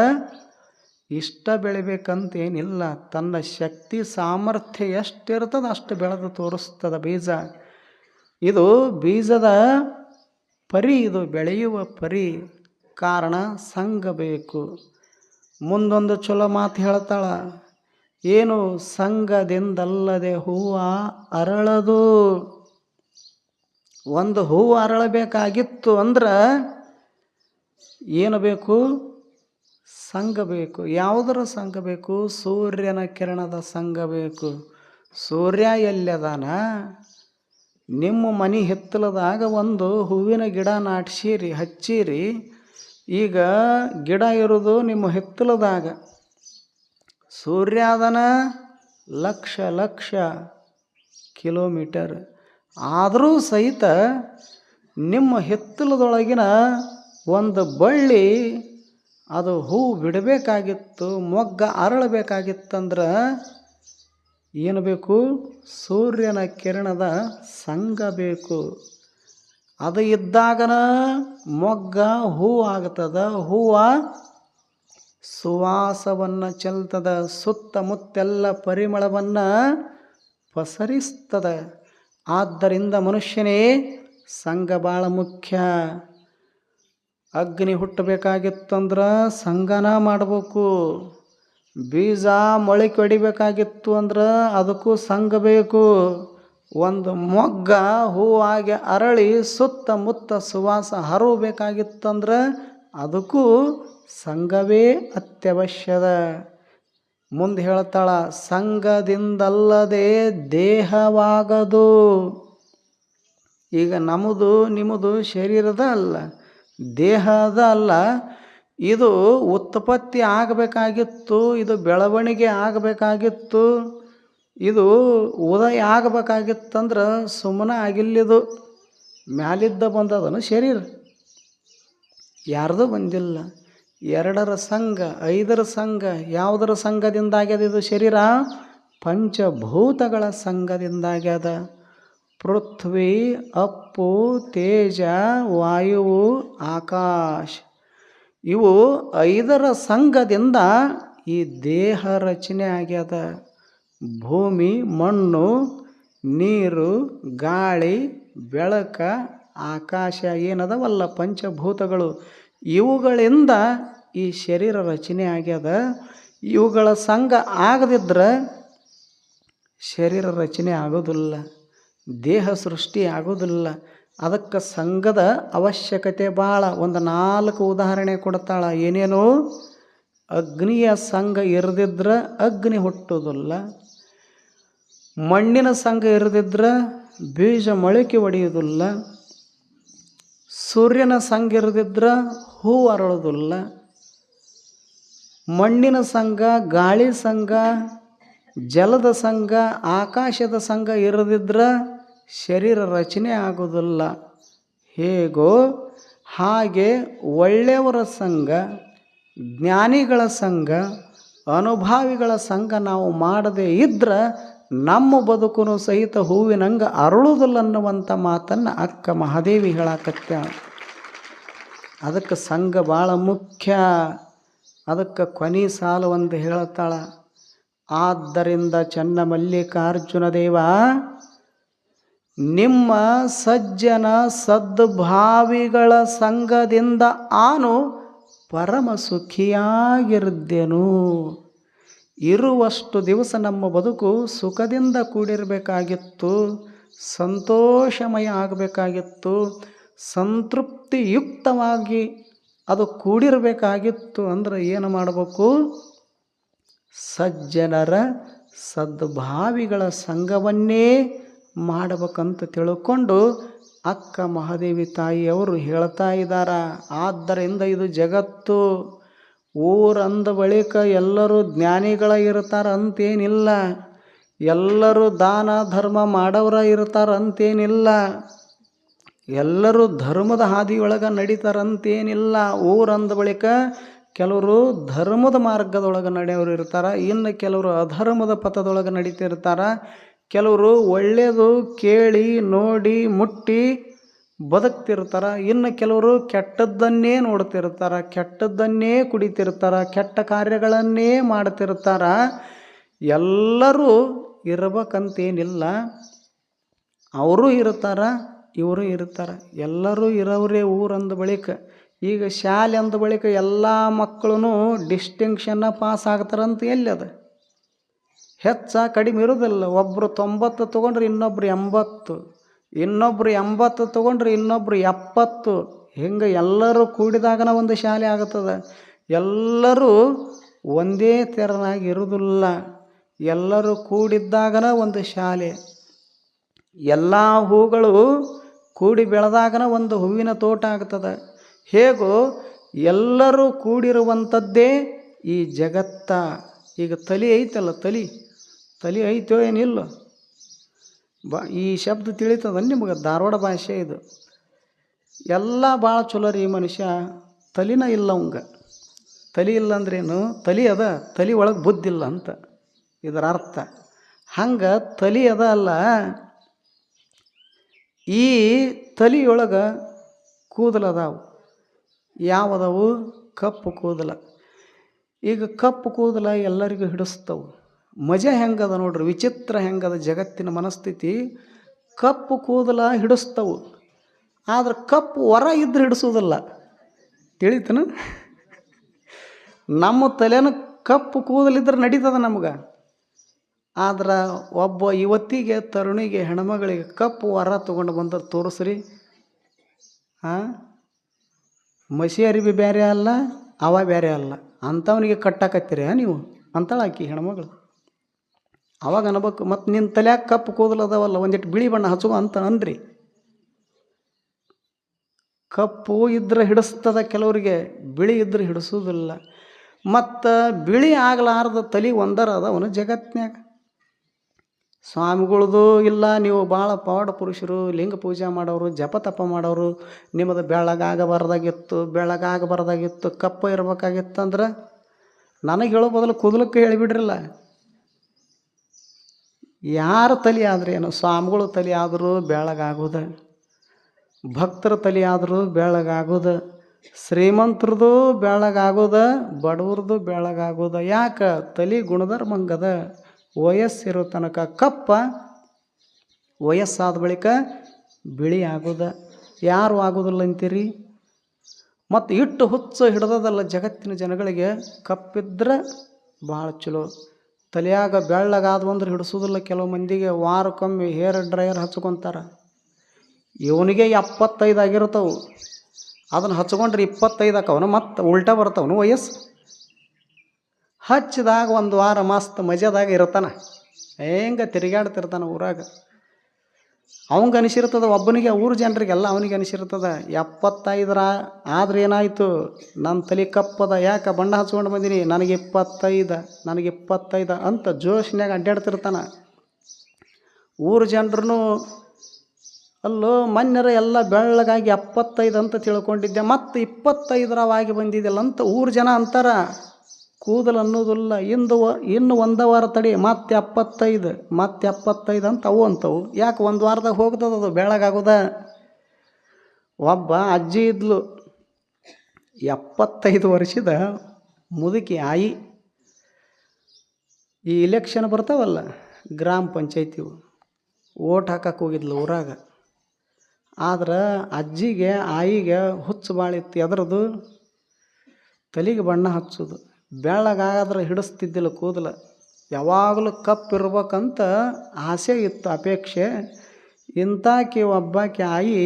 ಇಷ್ಟ ಬೆಳಿಬೇಕಂತೇನಿಲ್ಲ. ತನ್ನ ಶಕ್ತಿ ಸಾಮರ್ಥ್ಯ ಎಷ್ಟಿರ್ತದೆ ಅಷ್ಟು ಬೆಳೆದು ತೋರಿಸ್ತದ ಬೀಜ. ಇದು ಬೀಜದ ಪರಿ, ಇದು ಬೆಳೆಯುವ ಪರಿ. ಕಾರಣ ಸಂಘ ಬೇಕು. ಮುಂದೊಂದು ಚಲೋ ಮಾತು ಹೇಳ್ತಾಳ, ಏನು? ಸಂಘದಿಂದಲ್ಲದೆ ಹೂವು ಅರಳದು. ಒಂದು ಹೂವು ಅರಳಬೇಕಾಗಿತ್ತು ಅಂದ್ರೆ ಏನು ಬೇಕು? ಸಂಘ ಬೇಕು. ಯಾವುದರ ಸಂಘ ಬೇಕು? ಸೂರ್ಯನ ಕಿರಣದ ಸಂಘ ಬೇಕು. ಸೂರ್ಯ ಎಲ್ಲದಾನ? ನಿಮ್ಮ ಮನೆ ಹಿತ್ತಲದಾಗ ಒಂದು ಹೂವಿನ ಗಿಡ ನಾಟ್ಸಿರಿ, ಹಚ್ಚಿರಿ. ಈಗ ಗಿಡ ಇರೋದು ನಿಮ್ಮ ಹಿತ್ತಲದಾಗ, ಸೂರ್ಯ ಅದನ ಲಕ್ಷ ಕಿಲೋಮೀಟರ್. ಆದರೂ ಸಹಿತ ನಿಮ್ಮ ಹಿತ್ತಲದೊಳಗಿನ ಒಂದು ಬಳ್ಳಿ ಅದು ಹೂ ಬಿಡಬೇಕಾಗಿತ್ತು, ಮೊಗ್ಗ ಅರಳಬೇಕಾಗಿತ್ತಂದ್ರೆ ಏನು ಬೇಕು? ಸೂರ್ಯನ ಕಿರಣದ ಸಂಘ ಬೇಕು. ಅದು ಇದ್ದಾಗನ ಮೊಗ್ಗ ಹೂ ಆಗ್ತದ. ಹೂವ ಸುವಾಸವನ್ನು ಚೆಲ್ತದ, ಸುತ್ತಮುತ್ತೆಲ್ಲ ಪರಿಮಳವನ್ನು ಪಸರಿಸ್ತದ. ಆದ್ದರಿಂದ ಮನುಷ್ಯನೇ ಸಂಘ ಭಾಳ ಮುಖ್ಯ. ಅಗ್ನಿ ಹುಟ್ಟಬೇಕಾಗಿತ್ತಂದ್ರೆ ಸಂಘನ ಮಾಡಬೇಕು. ಬೀಜ ಮೊಳಕೆ ಹೊಡಿಬೇಕಾಗಿತ್ತು ಅಂದ್ರೆ ಅದಕ್ಕೂ ಸಂಘ ಬೇಕು. ಒಂದು ಮೊಗ್ಗ ಹೂವಾಗಿ ಅರಳಿ ಸುತ್ತಮುತ್ತ ಸುವಾಸ ಹರಬೇಕಾಗಿತ್ತಂದ್ರೆ ಅದಕ್ಕೂ ಸಂಘವೇ ಅತ್ಯವಶ್ಯದ. ಮುಂದೆ ಹೇಳ್ತಾಳ, ಸಂಘದಿಂದಲ್ಲದೆ ದೇಹವಾಗದು. ಈಗ ನಮ್ಮದು ನಿಮ್ಮದು ಶರೀರದ ಅಲ್ಲ, ದೇಹದ ಅಲ್ಲ. ಇದು ಉತ್ಪತ್ತಿ ಆಗಬೇಕಾಗಿತ್ತು, ಇದು ಬೆಳವಣಿಗೆ ಆಗಬೇಕಾಗಿತ್ತು, ಇದು ಉದಯ ಆಗಬೇಕಾಗಿತ್ತಂದ್ರೆ ಸುಮ್ಮನೆ ಆಗಿಲ್ಲಿದು. ಮ್ಯಾಲಿದ್ದ ಬಂದದನು ಶರೀರ, ಯಾರ್ದು ಬಂದಿಲ್ಲ. 2ರ ಸಂಘ, 5ರ ಸಂಘ. ಯಾವುದರ ಸಂಘದಿಂದಾಗ್ಯದ ಇದು ಶರೀರ? ಪಂಚಭೂತಗಳ ಸಂಘದಿಂದಾಗ್ಯದ. ಪೃಥ್ವಿ, ಅಪ್ಪು, ತೇಜ, ವಾಯುವು, ಆಕಾಶ. ಇವು 5ರ ಸಂಘದಿಂದ ಈ ದೇಹ ರಚನೆ ಆಗ್ಯದ. ಭೂಮಿ, ಮಣ್ಣು, ನೀರು, ಗಾಳಿ, ಬೆಳಕ, ಆಕಾಶ ಏನದವಲ್ಲ ಪಂಚಭೂತಗಳು, ಇವುಗಳಿಂದ ಈ ಶರೀರ ರಚನೆ ಆಗ್ಯದ. ಇವುಗಳ ಸಂಘ ಆಗದಿದ್ರೆ ಶರೀರ ರಚನೆ ಆಗೋದಿಲ್ಲ, ದೇಹ ಸೃಷ್ಟಿ ಆಗೋದಿಲ್ಲ. ಅದಕ್ಕೆ ಸಂಘದ ಅವಶ್ಯಕತೆ ಭಾಳ. ಒಂದು 4 ಉದಾಹರಣೆ ಕೊಡ್ತಾಳ. ಏನೇನು? ಅಗ್ನಿಯ ಸಂಘ ಇರದಿದ್ರೆ ಅಗ್ನಿ ಹುಟ್ಟೋದಿಲ್ಲ. ಮಣ್ಣಿನ ಸಂಘ ಇರದಿದ್ರೆ ಬೀಜ ಮೊಳಕೆ ಒಡೆಯೋದಿಲ್ಲ. ಸೂರ್ಯನ ಸಂಘ ಇರದಿದ್ರೆ ಹೂ ಅರಳೋದಿಲ್ಲ. ಮಣ್ಣಿನ ಸಂಘ, ಗಾಳಿ ಸಂಘ, ಜಲದ ಸಂಘ, ಆಕಾಶದ ಸಂಘ ಇರದಿದ್ರೆ ಶರೀರ ರಚನೆ ಆಗೋದಿಲ್ಲ. ಹೇಗೋ ಹಾಗೆ ಒಳ್ಳೆಯವರ ಸಂಘ, ಜ್ಞಾನಿಗಳ ಸಂಘ, ಅನುಭಾವಿಗಳ ಸಂಘ ನಾವು ಮಾಡದೇ ಇದ್ರೆ ನಮ್ಮ ಬದುಕು ಸಹಿತ ಹೂವಿನಂಗೆ ಅರಳುವುದಿಲ್ಲ ಅನ್ನುವಂಥ ಮಾತನ್ನು ಅಕ್ಕ ಮಹಾದೇವಿ ಹೇಳಕತ್ಯಾಳ. ಅದಕ್ಕೆ ಸಂಘ ಭಾಳ ಮುಖ್ಯ. ಅದಕ್ಕೆ ಕೊನೆ ಸಾಲು ಒಂದು ಹೇಳ್ತಾಳ. ಆದ್ದರಿಂದ ಚನ್ನಮಲ್ಲಿಕಾರ್ಜುನ ದೇವ, ನಿಮ್ಮ ಸಜ್ಜನ ಸದ್ಭಾವಿಗಳ ಸಂಘದಿಂದ ಆನು ಪರಮ ಸುಖಿಯಾಗಿರ್ದೆನು. ಇರುವಷ್ಟು ದಿವಸ ನಮ್ಮ ಬದುಕು ಸುಖದಿಂದ ಕೂಡಿರಬೇಕಾಗಿತ್ತು, ಸಂತೋಷಮಯ ಆಗಬೇಕಾಗಿತ್ತು, ಸಂತೃಪ್ತಿಯುಕ್ತವಾಗಿ ಅದು ಕೂಡಿರಬೇಕಾಗಿತ್ತು. ಅಂದ್ರೆ ಏನು ಮಾಡಬೇಕು? ಸಜ್ಜನರ ಸದ್ಭಾವಿಗಳ ಸಂಘವನ್ನೇ ಮಾಡಬೇಕಂತ ತಿಳ್ಕೊಂಡು ಅಕ್ಕ ಮಹಾದೇವಿ ತಾಯಿಯವರು ಹೇಳ್ತಾ ಇದ್ದಾರೆ. ಆದ್ದರಿಂದ ಇದು ಜಗತ್ತು. ಊರಂದ ಬಳಿಕ ಎಲ್ಲರೂ ಜ್ಞಾನಿಗಳ ಇರ್ತಾರ ಅಂತೇನಿಲ್ಲ, ಎಲ್ಲರೂ ದಾನ ಧರ್ಮ ಮಾಡೋರ ಇರ್ತಾರ ಅಂತೇನಿಲ್ಲ, ಎಲ್ಲರೂ ಧರ್ಮದ ಹಾದಿಯೊಳಗೆ ನಡೀತಾರಂತೇನಿಲ್ಲ. ಊರಂದ ಬಳಿಕ ಕೆಲವರು ಧರ್ಮದ ಮಾರ್ಗದೊಳಗೆ ನಡೆಯೋರು ಇರ್ತಾರೆ, ಇನ್ನು ಕೆಲವರು ಅಧರ್ಮದ ಪಥದೊಳಗೆ ನಡೀತಿರ್ತಾರೆ. ಕೆಲವರು ಒಳ್ಳೆಯದು ಕೇಳಿ ನೋಡಿ ಮುಟ್ಟಿ ಬದುಕ್ತಿರ್ತಾರೆ, ಇನ್ನು ಕೆಲವರು ಕೆಟ್ಟದ್ದನ್ನೇ ನೋಡ್ತಿರ್ತಾರೆ, ಕೆಟ್ಟದ್ದನ್ನೇ ಕುಡಿತಿರ್ತಾರೆ, ಕೆಟ್ಟ ಕಾರ್ಯಗಳನ್ನೇ ಮಾಡ್ತಿರ್ತಾರೆ. ಎಲ್ಲರೂ ಇರ್ಬೇಕಂತೇನಿಲ್ಲ, ಅವರು ಇರ್ತಾರೆ, ಇವರು ಇರ್ತಾರೆ, ಎಲ್ಲರೂ ಇರೋರೇ ಊರಂದ ಬಳಿಕ. ಈಗ ಶಾಲೆ ಅಂದ ಬಳಿಕ ಎಲ್ಲ ಮಕ್ಕಳು ಡಿಸ್ಟಿಂಕ್ಷನ್ನ ಪಾಸ್ ಆಗ್ತಾರಂತ ಎಲ್ಲಿ ಅದು? ಹೆಚ್ಚ ಕಡಿಮೆ ಇರೋದಿಲ್ಲ. ಒಬ್ಬರು 90 ತೊಗೊಂಡ್ರೆ ಇನ್ನೊಬ್ರು 80, ಇನ್ನೊಬ್ರು 80 ತೊಗೊಂಡ್ರೆ ಇನ್ನೊಬ್ರು 70. ಹಿಂಗೆ ಎಲ್ಲರೂ ಕೂಡಿದಾಗನ ಒಂದು ಶಾಲೆ ಆಗ್ತದೆ. ಎಲ್ಲರೂ ಒಂದೇ ತೆರನಾಗಿ ಇರೋದಿಲ್ಲ, ಎಲ್ಲರೂ ಕೂಡಿದ್ದಾಗನ ಒಂದು ಶಾಲೆ. ಎಲ್ಲ ಹೂಗಳು ಕೂಡಿ ಬೆಳೆದಾಗನ ಒಂದು ಹೂವಿನ ತೋಟ ಆಗ್ತದೆ. ಹೇಗೋ ಎಲ್ಲರೂ ಕೂಡಿರುವಂಥದ್ದೇ ಈ ಜಗತ್ತ. ಈಗ ತಲೆ ಐತಲ್ಲ, ತಲೆ ಐತೋ ಏನಿಲ್ಲ? ಈ ಶಬ್ದ ತಿಳಿತದ ನಿಮಗೆ? ಧಾರವಾಡ ಭಾಷೆ ಇದು. ಎಲ್ಲ ಭಾಳ ಚಲೋ ರೀ. ಮನುಷ್ಯ ತಲೆನ ಇಲ್ಲ, ಅವಂಗೆ ತಲೆ ಇಲ್ಲ ಅಂದ್ರೇನು? ತಲೆ ಅದ, ತಲೆ ಒಳಗೆ ಬುದ್ಧಿಲ್ಲ ಅಂತ ಇದರ ಅರ್ಥ. ಹಂಗೆ ತಲೆ ಅದ ಅಲ್ಲ, ಈ ತಲೆಯೊಳಗೆ ಕೂದಲದಾವು. ಯಾವುದವು? ಕಪ್ಪು ಕೂದಲ. ಈಗ ಕಪ್ಪು ಕೂದಲ ಎಲ್ಲರಿಗೂ ಹಿಡಿಸ್ತವು. ಮಜಾ ಹೆಂಗದ ನೋಡ್ರಿ, ವಿಚಿತ್ರ ಹೆಂಗದ ಜಗತ್ತಿನ ಮನಸ್ಥಿತಿ. ಕಪ್ಪು ಕೂದಲ ಹಿಡಿಸ್ತವು, ಆದ್ರೆ ಕಪ್ಪು ಹೊರ ಇದ್ರೆ ಹಿಡಿಸೋದಿಲ್ಲ. ತಿಳಿತನ? ನಮ್ಮ ತಲೆನ ಕಪ್ಪು ಕೂದಲಿದ್ರೆ ನಡೀತದ ನಮ್ಗೆ. ಆದ್ರೆ ಒಬ್ಬ ಯುವತಿಗೆ, ತರುಣಿಗೆ, ಹೆಣ್ಮಗಳಿಗೆ ಕಪ್ಪು ಹೊರ ತೊಗೊಂಡು ಬಂದ್ರೆ ತೋರಿಸ್ರಿ. ಮಸಿ ಅರಿವಿ ಬೇರೆ ಅಲ್ಲ, ಅವ ಬೇರೆ ಅಲ್ಲ, ಅಂಥವನಿಗೆ ಕಟ್ಟಾಕತ್ತೀರ ನೀವು ಅಂತಾಳಾಕಿ ಹೆಣ್ಮಗಳು. ಅವಾಗ ಅನ್ಬೇಕು, ಮತ್ತು ನಿನ್ನ ತಲೆಯಾಗ ಕಪ್ಪು ಕೂದಲದವಲ್ಲ, ಒಂದಿಟ್ಟು ಬಿಳಿ ಬಣ್ಣ ಹಚ್ಚುವ ಅಂತ ಅನ್ರಿ. ಕಪ್ಪು ಇದ್ರೆ ಹಿಡಿಸ್ತದ ಕೆಲವರಿಗೆ, ಬಿಳಿ ಇದ್ರೆ ಹಿಡಿಸೋದಿಲ್ಲ. ಮತ್ತು ಬಿಳಿ ಆಗಲಾರ್ದ ತಲೆ ಒಂದರ ಅದವನು ಜಗತ್ನ್ಯಾಗ. ಸ್ವಾಮಿಗಳದು ಇಲ್ಲ, ನೀವು ಭಾಳ ಪವಾಡ ಪುರುಷರು, ಲಿಂಗ ಪೂಜೆ ಮಾಡೋರು, ಜಪ ತಪ ಮಾಡೋರು, ನಿಮ್ಮದು ಬೆಳಗಾಗಬಾರ್ದಾಗಿತ್ತು, ಕಪ್ಪ ಇರ್ಬೇಕಾಗಿತ್ತು ಅಂದ್ರೆ ನನಗೆ ಹೇಳೋ ಬದಲು ಕೂದಲಕ್ಕೆ ಹೇಳಿಬಿಡ್ರಲ್ಲ. ಯಾರ ತಲೆ ಆದ್ರೆ ಏನು? ಸ್ವಾಮಿಗಳು ತಲೆ ಆದರೂ ಬೆಳಗಾಗೋದ, ಭಕ್ತರ ತಲೆ ಆದರೂ ಬೆಳಗಾಗೋದ, ಶ್ರೀಮಂತರದು ಬೆಳಗಾಗೋದ, ಬಡವ್ರದ್ದು ಬೆಳಗಾಗೋದ. ಯಾಕೆ? ತಲೆ ಗುಣಧರ್ಮಂಗದ. ವಯಸ್ಸಿರೋ ತನಕ ಕಪ್ಪ, ವಯಸ್ಸಾದ ಬಳಿಕ ಬಿಳಿ ಆಗೋದ. ಯಾರು ಆಗೋದಿಲ್ಲ ಅಂತೀರಿ? ಮತ್ತು ಇಟ್ಟು ಹುಚ್ಚು ಹಿಡ್ದದಲ್ಲ ಜಗತ್ತಿನ ಜನಗಳಿಗೆ. ಕಪ್ಪಿದ್ರೆ ಭಾಳ ಚಲೋ. ತಲೆಯಾಗ ಬೆಳ್ಳಗಾದವು ಅಂದ್ರೆ ಹಿಡಿಸೋದಿಲ್ಲ. ಕೆಲವು ಮಂದಿಗೆ ವಾರಕ್ಕೊಮ್ಮೆ ಹೇರ್ ಡ್ರೈಯರ್ ಹಚ್ಕೊತಾರೆ. ಇವನಿಗೆ 75 ಆಗಿರ್ತಾವೆ, ಅದನ್ನು ಹಚ್ಕೊಂಡ್ರೆ 25 ಆಕವನು, ಮತ್ತು ಉಲ್ಟಾ ಬರ್ತಾವನು ವಯಸ್ಸು. ಹಚ್ಚಿದಾಗ ಒಂದು ವಾರ ಮಸ್ತ್ ಮಜಾದಾಗ ಇರ್ತಾನೆ, ಹೆಂಗೆ ತಿರುಗಾಡ್ತಿರ್ತಾನೆ ಊರಾಗ. ಅವಂಗೆ ಅನಿಸಿರ್ತದ, ಒಬ್ಬನಿಗೆ, ಊರು ಜನರಿಗೆಲ್ಲ ಅವನಿಗೆ ಅನಿಸಿರ್ತದ. 75 ಆದ್ರೆ ಏನಾಯಿತು, ನನ್ನ ತಲೆ ಕಪ್ಪದ, ಯಾಕೆ ಬಣ್ಣ ಹಚ್ಕೊಂಡು ಬಂದೀನಿ, ನನಗೆ 25 ಅಂತ ಜೋಶ್ನ್ಯಾಗ ಅಡ್ಡಾಡ್ತಿರ್ತಾನೆ. ಊರು ಜನರು ಅಲ್ಲೋ ಮೊನ್ನೆರ ಎಲ್ಲ ಬೆಳ್ಳಗಾಗಿ 75 ಅಂತ ತಿಳ್ಕೊಂಡಿದ್ದೆ, ಮತ್ತು 25 ಬಂದಿದ್ದಿಲ್ಲ ಅಂತ ಊರು ಜನ ಅಂತಾರ. ಕೂದಲು ಅನ್ನೋದಿಲ್ಲ, ಇನ್ನು ಒಂದು ವಾರ ತಡಿ, ಮತ್ತೆ 75 ಅಂತ ಅವು ಅಂತವು. ಯಾಕೆ? ಒಂದು ವಾರದಾಗ ಹೋಗ್ತದದು ಬೆಳಗಾಗೋದ. ಒಬ್ಬ ಅಜ್ಜಿ ಇದ್ಲು, 75 ವರ್ಷದ ಮುದುಕಿ ಆಯಿ. ಈ ಇಲೆಕ್ಷನ್ ಬರ್ತಾವಲ್ಲ ಗ್ರಾಮ ಪಂಚಾಯ್ತಿವು, ಓಟ್ ಹಾಕಕ್ಕೆ ಹೋಗಿದ್ಲು ಊರಾಗ. ಆದ್ರೆ ಅಜ್ಜಿಗೆ, ಆಯಿಗೆ ಹುಚ್ಚು ಬಾಳಿತ್ತು. ಎದ್ರದು? ತಲೆಗೆ ಬಣ್ಣ ಹಚ್ಚೋದು. ಬೆಳ್ಳಗಾದ್ರೆ ಹಿಡಿಸ್ತಿದ್ದಿಲ್ಲ ಕೂದಲ. ಯಾವಾಗಲೂ ಕಪ್ಪಿರ್ಬೇಕಂತ ಆಸೆ ಇತ್ತು, ಅಪೇಕ್ಷೆ. ಇಂಥಾಕಿ ಒಬ್ಬಾಕಿ ಆಯಿ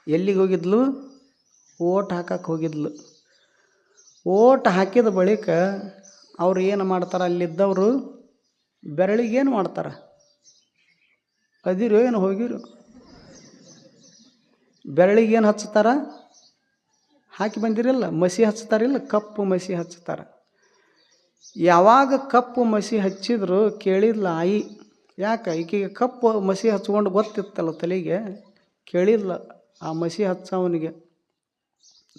ಎಲ್ಲಿಗೆ ಹೋಗಿದ್ಲು? ಓಟ್ ಹಾಕಕ್ಕೆ ಹೋಗಿದ್ಲು. ಓಟ್ ಹಾಕಿದ ಬಳಿಕ ಅವ್ರು ಏನು ಮಾಡ್ತಾರೆ, ಅಲ್ಲಿದ್ದವರು ಬೆರಳಿಗೇನು ಮಾಡ್ತಾರೆ? ಅದಿರೋ ಏನು ಹೋಗಿರು? ಬೆರಳಿಗೇನು ಹಚ್ತಾರ? ಹಾಕಿ ಬಂದಿರಲ್ಲ, ಮಸಿ ಹಚ್ತಾರಿಲ್ಲ, ಕಪ್ಪು ಮಸಿ ಹಚ್ತಾರೆ. ಯಾವಾಗ ಕಪ್ಪು ಮಸಿ ಹಚ್ಚಿದ್ರು ಕೇಳಿದ್ಲ ಆಯಿ. ಯಾಕೆ? ಈಕೆಗೆ ಕಪ್ಪು ಮಸಿ ಹಚ್ಕೊಂಡು ಗೊತ್ತಿತ್ತಲ್ಲ ತಲೆಗೆ, ಕೇಳಿಲ್ಲ ಆ ಮಸಿ ಹಚ್ಚವನಿಗೆ.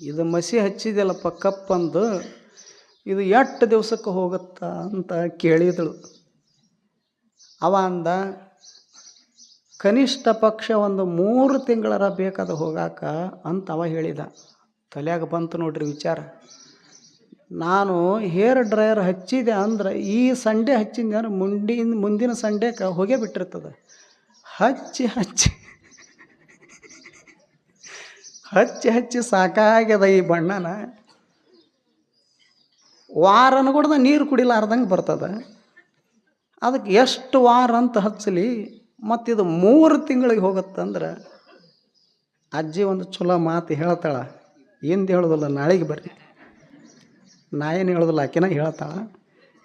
ಇದು ಮಸಿ ಹಚ್ಚಿದೆಯಲ್ಲಪ್ಪ ಕಪ್ಪಂದು, ಇದು ಎಷ್ಟು ದಿವಸಕ್ಕೆ ಹೋಗುತ್ತಾ ಅಂತ ಕೇಳಿದಳು. ಅವ ಅಂದ, ಕನಿಷ್ಠ ಪಕ್ಷ ಒಂದು 3 ತಿಂಗಳರ ಬೇಕಾದ ಹೋಗಾಕ ಅಂತ ಅವ ಹೇಳಿದ. ತಲೆಯಾಗ ಬಂತು ನೋಡ್ರಿ ವಿಚಾರ. ನಾನು ಹೇರ್ ಡ್ರೈಯರ್ ಹಚ್ಚಿದೆ ಅಂದ್ರೆ ಈ ಸಂಡೆ ಹಚ್ಚಿದ್ದೆ ಅಂದ್ರೆ ಮುಂದಿನ ಸಂಡೆಗೆ ಹೋಗೇ ಬಿಟ್ಟಿರ್ತದೆ. ಹಚ್ಚಿ ಹಚ್ಚಿ ಹಚ್ಚಿ ಹಚ್ಚಿ ಸಾಕಾಗ್ಯದ ಈ ಬಣ್ಣನ. ವಾರನ ಕೂಡ ನೀರು ಕುಡಿಲಾರ್ದಂಗೆ ಬರ್ತದೆ. ಅದಕ್ಕೆ ಎಷ್ಟು ವಾರ ಅಂತ ಹಚ್ಚಲಿ, ಮತ್ತಿದು 3 ತಿಂಗಳಿಗೆ ಹೋಗುತ್ತಂದ್ರೆ ಅಜ್ಜಿ ಒಂದು ಚಲೋ ಮಾತು ಹೇಳ್ತಾಳೆ. ಎಂದು ಹೇಳೋದಿಲ್ಲ, ನಾಳೆಗೆ ಬರ್ರಿ. ನಾ ಏನು ಹೇಳೋದಿಲ್ಲ, ಆಕಿನ ಹೇಳ್ತಾಳೆ.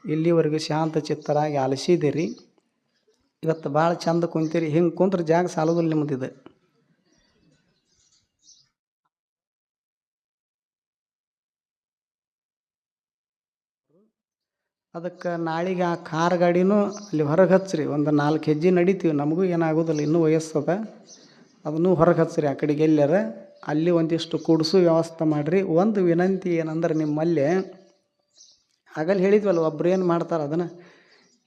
ಇಲ್ಲಿವರೆಗೂ ಶಾಂತ ಚಿತ್ತರಾಗಿ ಆಲಿಸಿದಿರಿ. ಇವತ್ತು ಭಾಳ ಚಂದ ಕುಂತೀರಿ. ಹಿಂಗೆ ಕುಂತ್ರೆ ಜಾಗ ಸಾಲೋದಿಲ್ಲ ನಿಮ್ಮದಿದೆ. ಅದಕ್ಕೆ ನಾಳೆಗೆ ಆ ಕಾರ್ ಗಾಡಿನೂ ಅಲ್ಲಿ ಹೊರಗೆ ಹಚ್ಚಿರಿ. ಒಂದು 4 ಹೆಜ್ಜೆ ನಡಿತೀವಿ, ನಮಗೂ ಏನಾಗೋದಿಲ್ಲ, ಇನ್ನೂ ವಯಸ್ಸದ. ಅದನ್ನು ಹೊರಗೆ ಹಚ್ಚಿರಿ. ಆ ಕಡೆಗೆ ಎಲ್ಲಾರ ಅಲ್ಲಿ ಒಂದಿಷ್ಟು ಕೂಡಿಸು ವ್ಯವಸ್ಥೆ ಮಾಡಿರಿ. ಒಂದು ವಿನಂತಿ ಏನಂದ್ರೆ, ನಿಮ್ಮಲ್ಲಿ ಆಗಲ್ಲಿ ಹೇಳಿದ್ವಲ್ಲ, ಒಬ್ರು ಏನು ಮಾಡ್ತಾರೆ ಅದನ್ನು,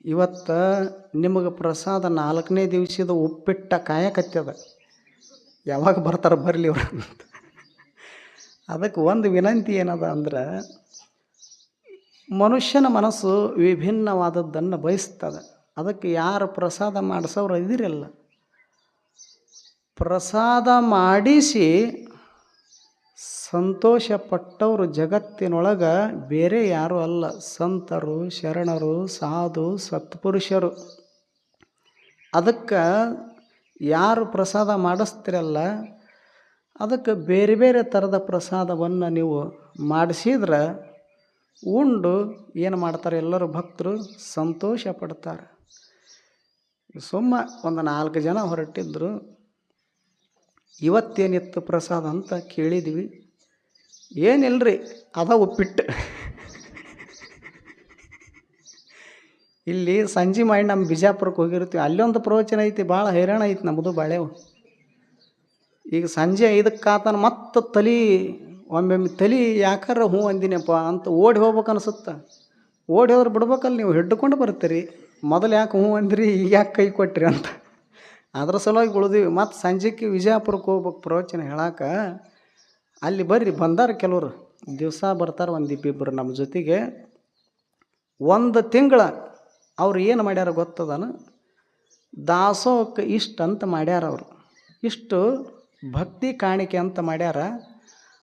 ಇವತ್ತು ನಿಮಗೆ ಪ್ರಸಾದ 4ನೇ ದಿವಸದ ಉಪ್ಪಿಟ್ಟ ಕಾಯಕತ್ತದ. ಯಾವಾಗ ಬರ್ತಾರೆ ಬರಲಿ ಅವ್ರು ಅಂತ. ಅದಕ್ಕೆ ಒಂದು ವಿನಂತಿ ಏನದ ಅಂದ್ರೆ, ಮನುಷ್ಯನ ಮನಸ್ಸು ವಿಭಿನ್ನವಾದದ್ದನ್ನು ಬಯಸ್ತದೆ. ಅದಕ್ಕೆ ಯಾರು ಪ್ರಸಾದ ಮಾಡಿಸೋರು ಇದಿರಲ್ಲ, ಪ್ರಸಾದ ಮಾಡಿಸಿ ಸಂತೋಷಪಟ್ಟವರು ಜಗತ್ತಿನೊಳಗೆ ಬೇರೆ ಯಾರೂ ಅಲ್ಲ, ಸಂತರು, ಶರಣರು, ಸಾಧು, ಸತ್ಪುರುಷರು. ಅದಕ್ಕೆ ಯಾರು ಪ್ರಸಾದ ಮಾಡಿಸ್ತಿರಲ್ಲ, ಅದಕ್ಕೆ ಬೇರೆ ಬೇರೆ ಥರದ ಪ್ರಸಾದವನ್ನು ನೀವು ಮಾಡಿಸಿದ್ರೆ ಉಂಡು ಏನು ಮಾಡ್ತಾರೆ, ಎಲ್ಲರೂ ಭಕ್ತರು ಸಂತೋಷ ಪಡ್ತಾರೆ. ಸುಮ್ಮ ಒಂದು 4 ಜನ ಹೊರಟಿದ್ರು. ಇವತ್ತೇನಿತ್ತು ಪ್ರಸಾದ ಅಂತ ಕೇಳಿದ್ವಿ. ಏನಿಲ್ಲರಿ, ಅದ ಉಪ್ಪಿಟ್ಟು. ಇಲ್ಲಿ ಸಂಜೆ ಮಾಡಿ ನಮ್ಮ ಬಿಜಾಪುರಕ್ಕೆ ಹೋಗಿರ್ತೀವಿ, ಅಲ್ಲೊಂದು ಪ್ರವಚನ ಐತಿ, ಭಾಳ ಹೈರಾಣ ಐತಿ ನಮ್ಮದು ಬಾಳೆವು. ಈಗ ಸಂಜೆ 5ಕ್ಕೆ ಆತನ ಮತ್ತೆ ಒಮ್ಮೊಮ್ಮೆ ತಲೆ ಯಾಕಾರ ಹ್ಞೂ ಅಂದಿನಪ್ಪ ಅಂತ ಓಡಿ ಹೋಗ್ಬೇಕು ಅನಿಸುತ್ತೆ. ಓಡಿ ಹೋದ್ರೆ ಬಿಡ್ಬೇಕಲ್ಲ, ನೀವು ಹಿಡ್ಕೊಂಡು ಬರ್ತೀರಿ. ಮೊದಲು ಯಾಕೆ ಹ್ಞೂ ಅಂದ್ರಿ, ಈಗ ಯಾಕೆ ಕೈ ಕೊಟ್ರಿ ಅಂತ. ಅದ್ರ ಸಲುವಾಗಿ ಉಳಿದೀವಿ. ಮತ್ತು ಸಂಜೆಗೆ ವಿಜಯಪುರಕ್ಕೆ ಹೋಗ್ಬೇಕು ಪ್ರವಚನ ಹೇಳಕ್ಕೆ. ಅಲ್ಲಿ ಬರ್ರಿ, ಬಂದಾರ ಕೆಲವರು ದಿವಸ ಬರ್ತಾರೆ, ಒಂದು ಇಬ್ಬಿಬ್ಬರು ನಮ್ಮ ಜೊತೆಗೆ. 1 ತಿಂಗಳ ಅವ್ರು ಏನು ಮಾಡ್ಯಾರ ಗೊತ್ತದನು, ದಾಸೋಹಕ್ಕೆ ಇಷ್ಟು ಅಂತ ಮಾಡ್ಯಾರ. ಅವರು ಇಷ್ಟು ಭಕ್ತಿ ಕಾಣಿಕೆ ಅಂತ ಮಾಡ್ಯಾರ.